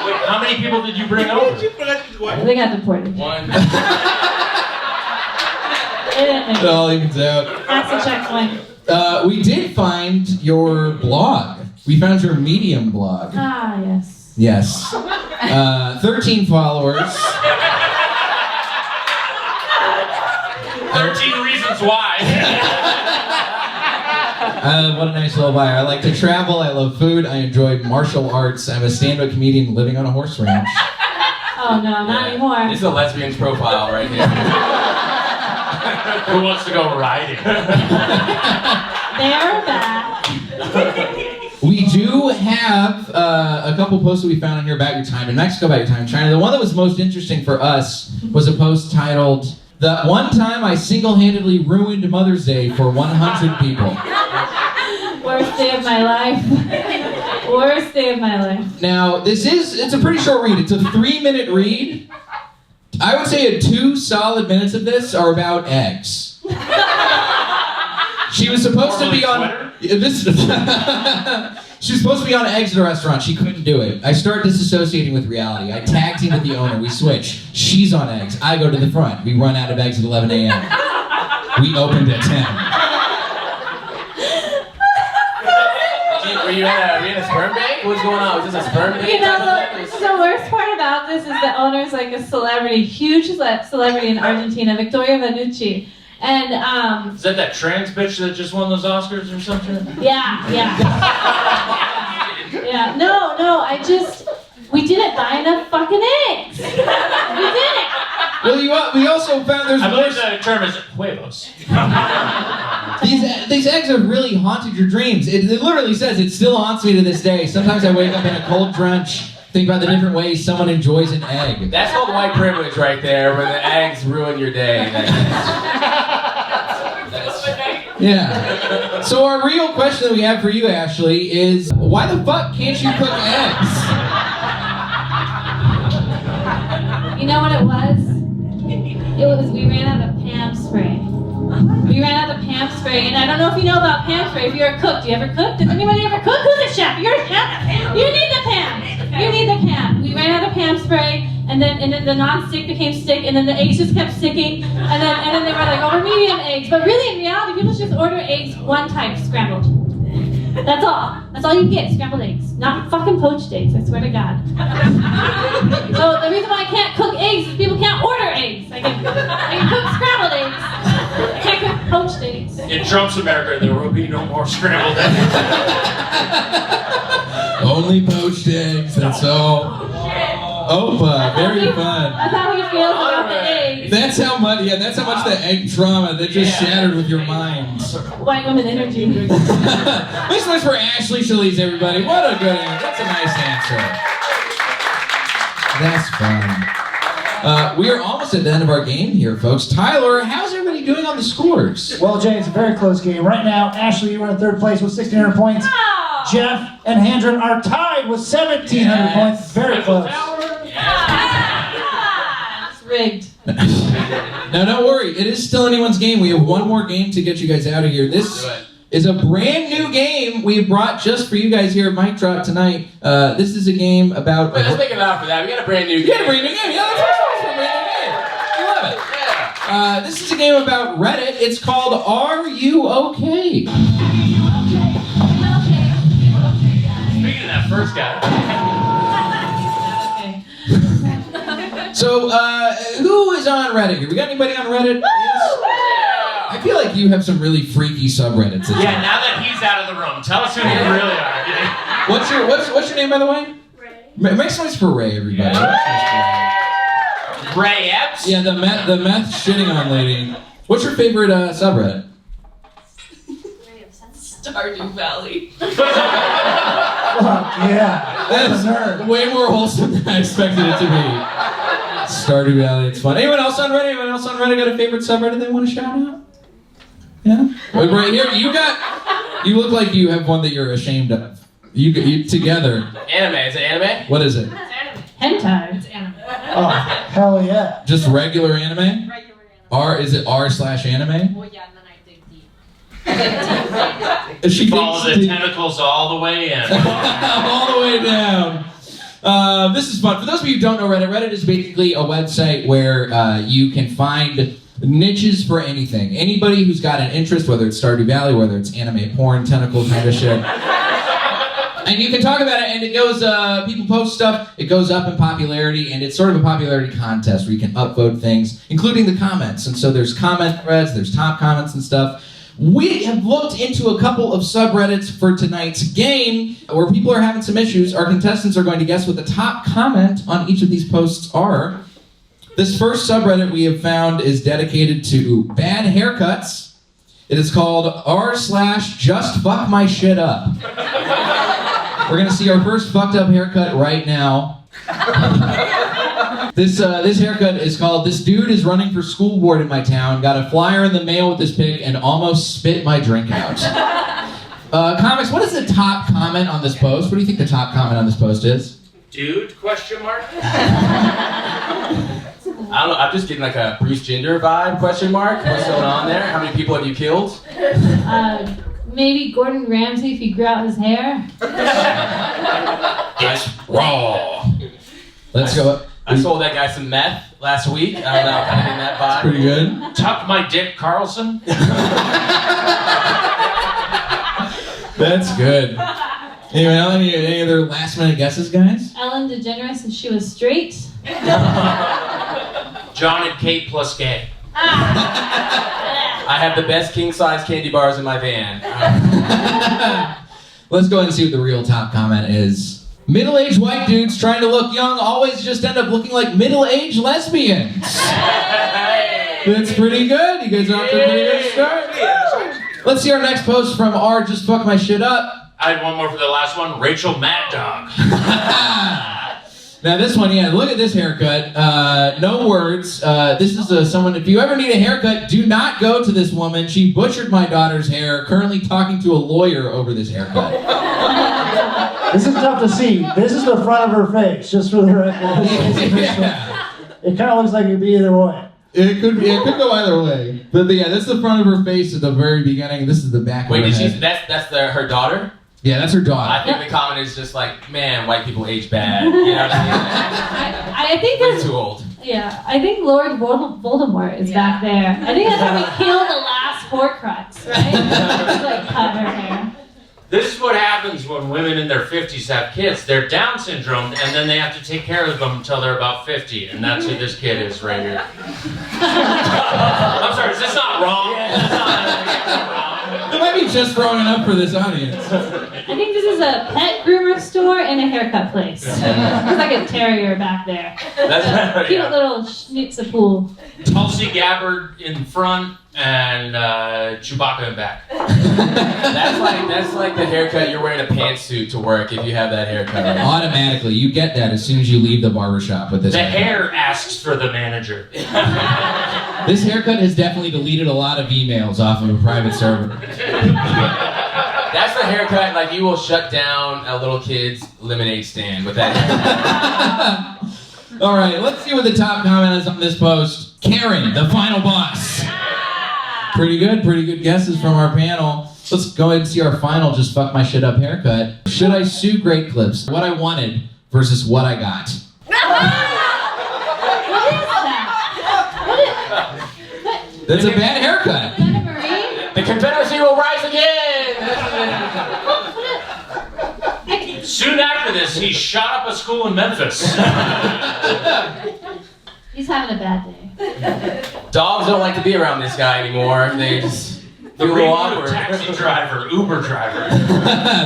O: Wait, how many people did you bring over?
C: They got deported.
O: One.
J: It all evens out.
C: That's a checkpoint.
J: We did find your blog. We found your Medium blog.
C: Ah, yes.
J: Yes. 13 followers.
O: 13 reasons why.
J: What a nice little bio. I like to travel. I love food. I enjoy martial arts. I'm a stand-up comedian living on a horse ranch.
C: Oh, no, not anymore.
L: This is a lesbian's profile right here.
O: Who wants to go riding?
C: They're back.
J: We do have a couple posts that we found on here about your time in Mexico, about your time in China. The one that was most interesting for us was a post titled, "The One Time I Single-Handedly Ruined Mother's Day for 100 People."
C: Worst day of my life. Worst day of my life.
J: Now, it's a pretty short read. It's a 3-minute read. I would say 2 solid minutes of this are about eggs. She was supposed to be on this. She was supposed to be on eggs at a restaurant. She couldn't do it. I start disassociating with reality. I tag team with the owner. We switch. She's on eggs. I go to the front. We run out of eggs at 11 a.m. We opened at 10.
L: Were you in a sperm bank? What's going on? Was this a sperm bank?
C: You know, the worst part about this is the owner's like a celebrity, huge celebrity in Argentina, Victoria Vanucci. And,
O: Is that trans bitch that just won those Oscars or something?
C: yeah. Yeah, no, we didn't buy enough fucking eggs. We didn't.
J: Well, we also found there's
O: I believe the term is huevos.
J: These eggs have really haunted your dreams. It literally says it still haunts me to this day. Sometimes I wake up in a cold drench, think about the different ways someone enjoys an egg.
L: That's called white privilege right there, where the eggs ruin your day.
J: Yeah. So our real question that we have for you, Ashley, is why the fuck can't you cook eggs?
C: You know what it was? We ran out of Pam spray. We ran out of Pam spray, and I don't know if you know about Pam spray. If you're a cook, do you ever cook? Does anybody ever cook? Who's a chef? You're a chef. You need the Pam. You need the Pam. We ran out of Pam spray, and then the non-stick became stick, and then the eggs just kept sticking, and then they were like, oh, we're medium eggs. But really, in reality, people just order eggs one type, scrambled. That's all. That's all you get, scrambled eggs. Not fucking poached eggs, I swear to God. So the reason why I can't cook eggs is people can't order eggs. I can cook scrambled eggs. I can't cook poached eggs.
O: In Trump's America, there will be no more scrambled eggs.
J: Only poached eggs, that's all. Opa, very fun.
C: That's how he feels about the eggs.
J: That's how much the egg trauma that just shattered with your mind.
C: White woman energy.
J: This one's for Ashley Chalease, everybody. What a good answer. That's a nice answer. That's fun. We are almost at the end of our game here, folks. Tyler, how's everybody doing on the scores?
I: Well, Jay, it's a very close game. Right now, Ashley, you are in 3rd place with 1,600 points.
C: Oh.
I: Geoff and Handren are tied with 1,700 points. Very close.
C: It's rigged.
J: Now, don't worry. It is still anyone's game. We have one more game to get you guys out of here. This is a brand new game we brought just for you guys here at Mic Drop tonight. This is a game about...
L: Wait, let's make it loud for that. We got a brand new game.
J: You got a brand new game. Yeah, that's awesome. A brand new game. I love it. Yeah. This is a game about Reddit. It's called Are You Okay?
O: Speaking of that first guy.
J: So, who is on Reddit here? We got anybody on Reddit? Yes? I feel like you have some really freaky subreddits.
O: Yeah, now that he's out of the room, tell us who you really are.
J: What's your name, by the way? Ray. Make some noise for Ray, everybody.
O: Ray Epps?
J: Yeah, the meth shitting on lady. What's your favorite subreddit?
Q: Stardew Valley.
I: Yeah,
J: that's way more wholesome than I expected it to be. Stardew Valley, it's fun. Anyone else on Reddit? Got a favorite subreddit they want to shout out? Yeah. But right here, you look like you have one that you're ashamed of. You together.
L: Anime, is it anime?
J: What is it?
C: Hentai. It's anime.
I: Oh, hell yeah.
J: Just regular anime? Is it r/anime?
C: Well, yeah, and then I dig deep.
J: She
O: Follow
J: digs
O: the
J: deep.
O: tentacles all the way in.
J: All the way down. This is fun. For those of you who don't know Reddit is basically a website where you can find niches for anything. Anybody who's got an interest, whether it's Stardew Valley, whether it's anime porn, tentacle kind of shit. And you can talk about it, and it goes, people post stuff, it goes up in popularity, and it's sort of a popularity contest where you can upvote things, including the comments. And so there's comment threads, there's top comments and stuff. We have looked into a couple of subreddits for tonight's game where people are having some issues. Our contestants are going to guess what the top comment on each of these posts are. This first subreddit we have found is dedicated to bad haircuts. It is called r/justfuckmyshitup. We're gonna see our first fucked up haircut right now. This haircut is called "This dude is running for school board in my town. Got a flyer in the mail with this pic and almost spit my drink out." Comics, what is the top comment on this post? What do you think the top comment on this post is?
O: Dude, question mark?
L: I don't know, I'm just getting like a Bruce Jenner vibe, question mark. What's going on there? How many people have you killed?
C: Maybe Gordon Ramsay if he grew out his hair.
L: It's raw.
J: Let's go.
L: I sold that guy some meth last week. I don't know, kind of in that vibe.
J: Pretty good.
O: Tuck my dick, Carlson?
J: That's good. Anyway, any other last minute guesses, guys?
C: Ellen DeGeneres if she was straight.
O: John and Kate plus gay.
L: I have the best king-size candy bars in my van.
J: Let's go ahead and see what the real top comment is. Middle-aged white dudes trying to look young always just end up looking like middle-aged lesbians. That's pretty good. You guys are off to a pretty good start. Let's see our next post from Just Fuck My Shit Up.
O: I had one more for the last one. Rachel Mad Dog.
J: Now this one, yeah, look at this haircut. No words. This is someone, if you ever need a haircut, do not go to this woman. She butchered my daughter's hair, currently talking to a lawyer over this haircut.
I: This is tough to see. This is the front of her face, just for the record.
J: Yeah.
I: It kind of looks like it'd be either way.
J: It could go either way. But yeah, this is the front of her face at the very beginning. This is the back of her head.
L: That's her daughter?
J: Yeah, that's her daughter.
L: I think the comment is just like, man, white people age bad. You know what I mean?
C: I think that's
L: too old.
C: Yeah, I think Lord Voldemort is back there. I think that's how we killed the last Horcrux, right? Just like cut her hair.
O: This is what happens when women in their 50s have kids. They're Down syndrome, and then they have to take care of them until they're about 50, and that's who this kid is right here. I'm sorry, is this not wrong?
J: It might be just wrong enough for this audience.
C: I think this is a pet groomer store and a haircut place. There's like a terrier back there.
L: That's
C: Cute little schnitzapool.
O: Tulsi Gabbard in front and Chewbacca in back.
L: That's like the haircut you're wearing a pantsuit to work if you have that haircut. Right?
J: Automatically, you get that as soon as you leave the barbershop with this
O: The
J: haircut.
O: hair asks for the manager.
J: This haircut has definitely deleted a lot of emails off of a private server.
L: That's the haircut, like you will shut down a little kid's lemonade stand with that haircut.
J: All right, let's see what the top comment is on this post. Karen, the final boss. Pretty good guesses from our panel. Let's go ahead and see our final Just Fuck My Shit Up haircut. Should I sue Great Clips? What I wanted versus what I got.
C: What is that?
J: That's a bad haircut.
L: The Confederacy will rise again!
O: Soon after this, he shot up a school in Memphis.
C: He's having a bad day.
L: Dogs don't like to be around this guy anymore. They just feel a little awkward.
O: Taxi driver, Uber driver.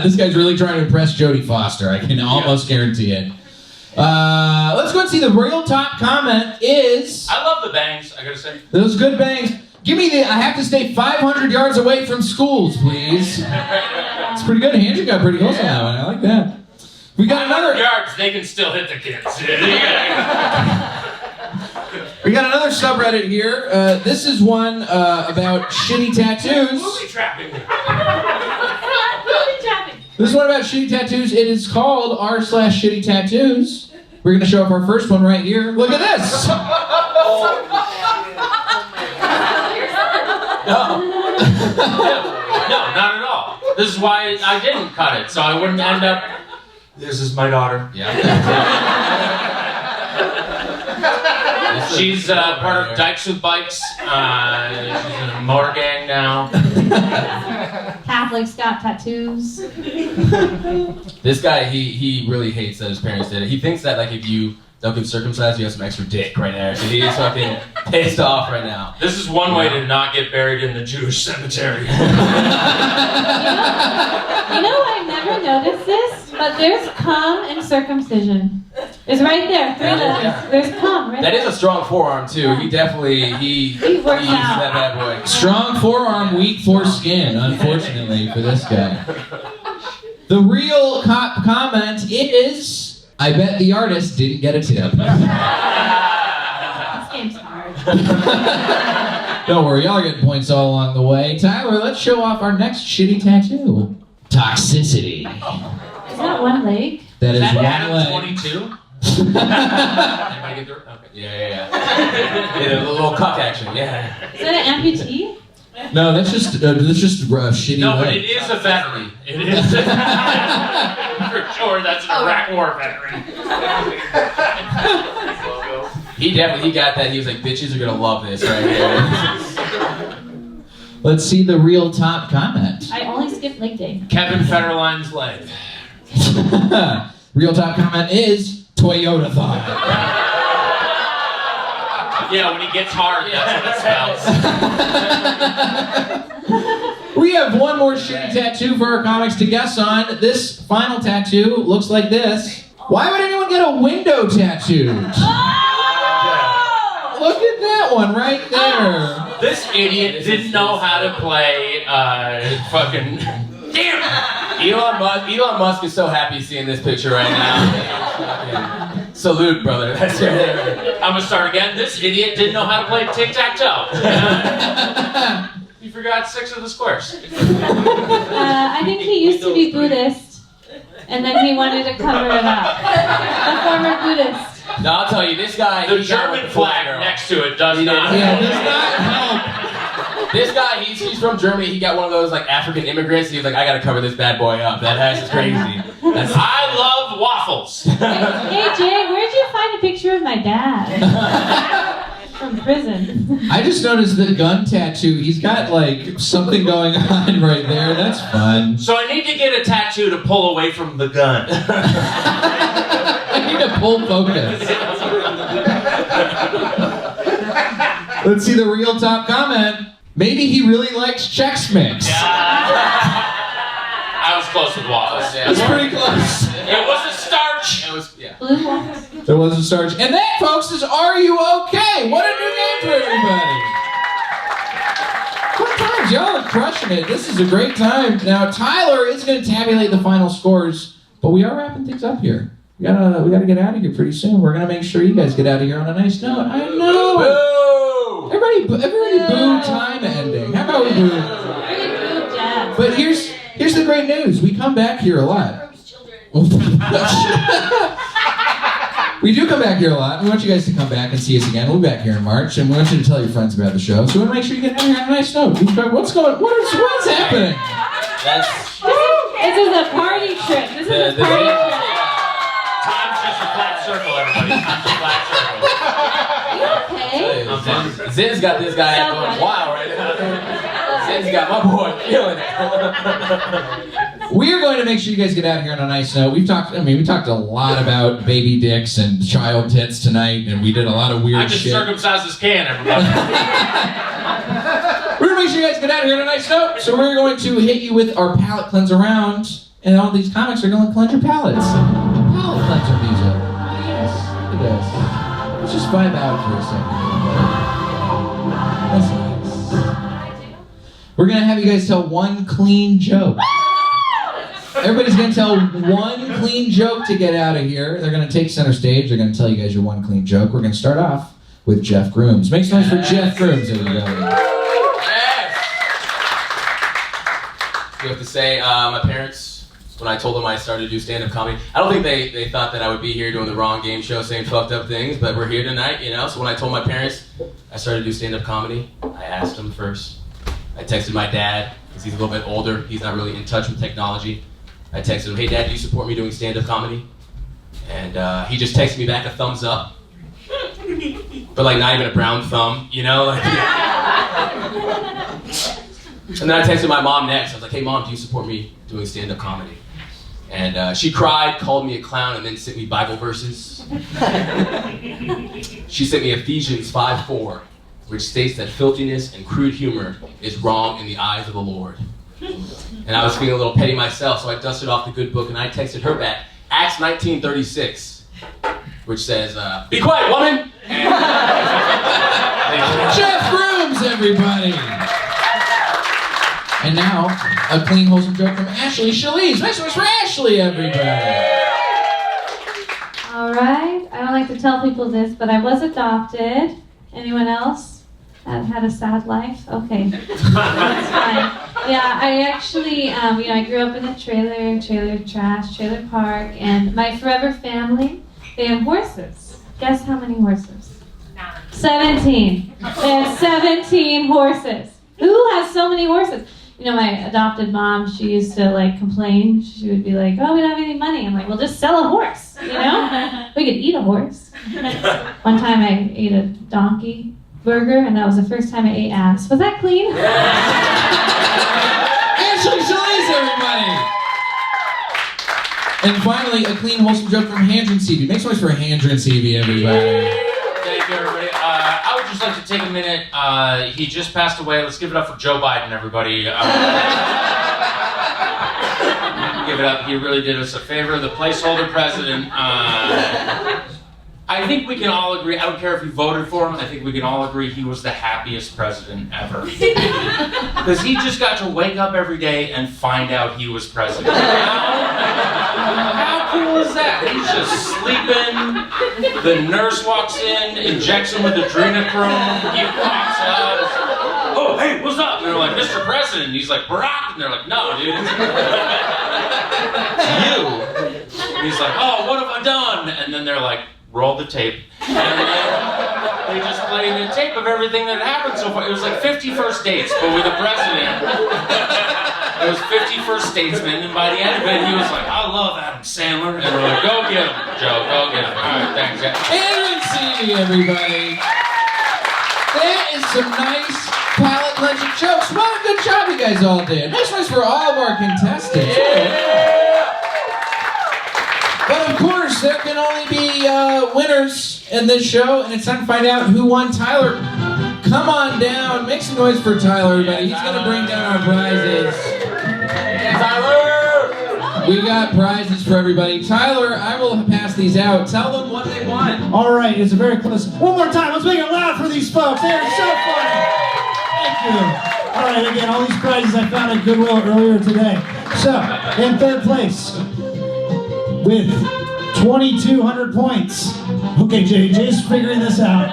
J: This guy's really trying to impress Jodie Foster. I can almost guarantee it. Let's go and see the real top comment is...
O: I love the bangs, I gotta say.
J: Those good bangs. Give me the, I have to stay 500 yards away from schools, please. It's pretty good. Andrew got pretty close on that one. I like that. We got another...
O: yards, they can still hit the kids.
J: We got another subreddit here. This is one about shitty tattoos.
O: Booby trapping.
J: This is one about shitty tattoos. It is called r/shitty tattoos. We're going to show up our first one right here. Look at this.
O: No, not at all. This is why I didn't cut it, so I wouldn't end up. This is my daughter.
J: Yeah.
O: She's part of Dykes with Bikes. She's in a motor gang now.
C: Catholics got tattoos.
L: This guy, he really hates that his parents did it. He thinks that like if you don't get circumcised, you have some extra dick right there. So he's fucking pissed off right now.
O: This is one way to not get buried in the Jewish cemetery.
C: You know, I never noticed this, but there's cum in circumcision. It's right there, 3 letters. There's cum right
L: That
C: there.
L: is a strong forearm too. He definitely he uses
C: works out.
L: that bad boy.
J: Strong forearm, weak foreskin, unfortunately, for this guy. The real comment is, I bet the artist didn't get a tip.
C: This game's hard.
J: Don't worry, y'all are getting points all along the way. Tyler, let's show off our next shitty tattoo. Toxicity.
C: Is that one leg?
J: That is one
O: Adam
J: leg.
O: 22?
L: Anybody get through? Okay. Yeah. Yeah, a little cuck action. Yeah.
C: Is that an amputee?
J: No, that's just shitty
O: No, but
J: leg.
O: it is a veteran. It is. For sure, that's an Iraq War veteran.
L: He got that. He was like, bitches are gonna love this right here.
J: Let's see the real top comment.
C: I only skipped leg day.
O: Kevin Federline's leg.
J: Real top comment is Toyota thought.
O: Yeah, when he gets hard, that's what it spells.
J: We have one more shitty tattoo for our comics to guess on. This final tattoo looks like this. Why would anyone get a window tattooed? Look at that one right there.
O: This idiot didn't know how to play fucking. Damn it!
L: Elon Musk is so happy seeing this picture right now. Salute, brother. That's right.
O: I'm gonna start again. This idiot didn't know how to play tic-tac-toe. He forgot 6 of the squares.
C: I think he used to be Buddhist, and then he wanted to cover it up. A former Buddhist.
L: No, I'll tell you, this guy.
O: The German flag next to it does not.
J: Yeah, does not help.
L: This guy, he's from Germany. He got one of those like African immigrants. He was like, I gotta cover this bad boy up. That ass is crazy.
O: I love waffles.
C: Hey Jay, where'd you find a picture of my dad? From prison.
J: I just noticed the gun tattoo. He's got like something going on right there. That's fun.
O: So I need to get a tattoo to pull away from the gun.
J: I need to pull focus. Let's see the real top comment. Maybe he really likes Chex Mix.
O: I was close with waffles.
J: That's pretty close.
O: It was a starch.
L: It was, yeah.
C: Blue waffles.
J: There was a starch. And that, folks, is Are You Okay? What a new name for everybody. What times? Y'all are crushing it. This is a great time. Now, Tyler is going to tabulate the final scores, but we are wrapping things up here. We gotta get out of here pretty soon. We're going to make sure you guys get out of here on a nice note. I know.
L: Boo!
J: Everybody boo time ending. How about we boo? But here's the great news. We come back here a lot. We do come back here a lot. We want you guys to come back and see us again. We'll be back here in March, and we want you to tell your friends about the show. So we want to make sure you get out of here on a nice note. What's happening?
C: This is a party trick. This is a party trick.
O: Time's just a flat circle, everybody. Time's a flat circle.
C: Okay.
L: Zin's got this guy going wild right now. Zin's got my boy feeling it.
J: We are going to make sure you guys get out of here on a nice note. We talked a lot about baby dicks and child tits tonight, and we did a lot of weird
O: I just
J: shit.
O: circumcised this can, everybody.
J: We're going to make sure you guys get out of here on a nice note. So we're going to hit you with our palate cleanser round, and all these comics are going to cleanse your palates. Palate cleanser music. Yes, look at this. Let's just vibe out for a second. That's nice. We're going to have you guys tell one clean joke. Everybody's going to tell one clean joke to get out of here. They're going to take center stage. They're going to tell you guys your one clean joke. We're going to start off with Geoff Grooms. Make some noise for Geoff Grooms, everybody.
L: Yes! You have to say, my parents, when I told them I started to do stand-up comedy, I don't think they thought that I would be here doing the wrong game show saying fucked up things, but we're here tonight, you know? So when I told my parents I started to do stand-up comedy, I asked them first. I texted my dad, because he's a little bit older, he's not really in touch with technology. I texted him, hey dad, do you support me doing stand-up comedy? And he just texted me back a thumbs up. But like not even a brown thumb, you know? Like, and then I texted my mom next. I was like, hey mom, do you support me doing stand-up comedy? And she cried, called me a clown, and then sent me Bible verses. She sent me Ephesians 5:4, which states that filthiness and crude humor is wrong in the eyes of the Lord. And I was feeling a little petty myself, so I dusted off the good book and I texted her back, Acts 19:36, which says, be quiet, woman!
J: Geoff Grooms, everybody! And now, a clean, wholesome joke from Ashley Chalease. Make some noise for Ashley, everybody!
C: All right. I don't like to tell people this, but I was adopted. Anyone else had a sad life? Okay, that's fine. Yeah, I actually, I grew up in a trailer park, and my forever family, they have horses. Guess how many horses? 17. They have 17 horses. Who has so many horses? You know, my adopted mom, she used to like complain. She would be like, oh, we don't have any money. I'm like, well, just sell a horse, you know? We could eat a horse. One time I ate a donkey burger, and that was the first time I ate ass. Was that clean?
J: Ashley Chalease, everybody! And finally, a clean, wholesome joke from Handren Seavey. Make some noise for Handren Seavey, everybody.
O: Thank you, everybody. I would just like to take a minute. He just passed away. Let's give it up for Joe Biden, everybody. Give it up. He really did us a favor. The placeholder president. I think we can all agree, I don't care if you voted for him, I think we can all agree he was the happiest president ever. Because he just got to wake up every day and find out he was president. How cool is that? He's just sleeping, the nurse walks in, injects him with adrenochrome, he walks out, oh, hey, what's up? And they're like, Mr. President, and he's like, Barack, and they're like, no, dude, it's you. And he's like, oh, what have I done? And then they're like, roll the tape. And then they just played the tape of everything that happened so far. It was like 50 first dates, but with the president. It was 50 first statesmen, and by the end of it, he was like, I love Adam Sandler. And we're like, go get him, Joe, go get him. All right, thanks, guys.
J: Handren Seavey, everybody. That is some nice palate-cleansing jokes. What a good job you guys all did. Nice ones for all of our contestants. Yeah. But of course, there can only be winners in this show, and it's time to find out who won. Tyler, come on down. Make some noise for Tyler, everybody. He's going to bring down our prizes.
L: Tyler!
J: We got prizes for everybody. Tyler, I will pass these out. Tell them what they won.
I: All right, it's a very close. One more time, let's make it loud for these folks. They are so funny. Thank you. All right, again, all these prizes I found at Goodwill earlier today. So, in third place, with 2,200 points. Okay, Jay's figuring this out.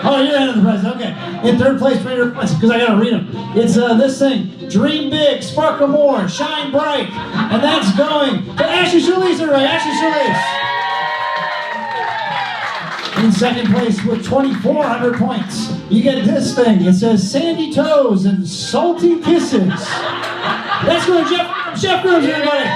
I: Oh, you're in the prize. Okay. In third place, because I gotta read them. It's this thing: Dream big, sparkle more, shine bright, and that's going to Ashley Chalease. Everybody, Ashley Chalease. In second place with 2,400 points, you get this thing. It says sandy toes and salty kisses. That's going to Geoff Grooms, everybody.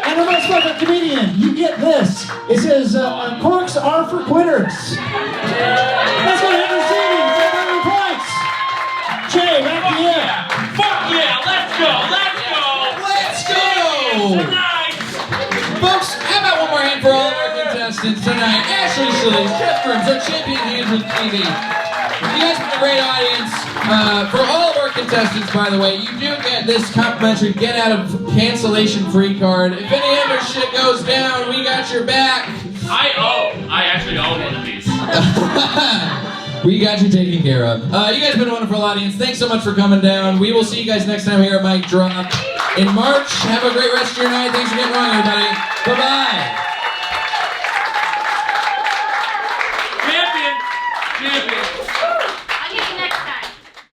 I: And the most fucking comedian, you get this. It says, corks are for quitters. That's what Handren Seavey. 700 points. Jay, back to you.
O: Fuck yeah, let's go, let's go.
J: Let's go.
O: Tonight.
J: Folks, how about one more hand for all of our contestants tonight? Ashley Chalease, Geoff Grooms, our champion Handren Seavey. You guys have been a great audience. For all of our contestants, by the way, you do get this complimentary get out of cancellation free card. If any other shit goes down, we got your back.
O: I actually own one of these.
J: We got you taken care of. You guys have been a wonderful audience. Thanks so much for coming down. We will see you guys next time here at Mic Drop in March. Have a great rest of your night. Thanks for getting along, everybody. Bye-bye.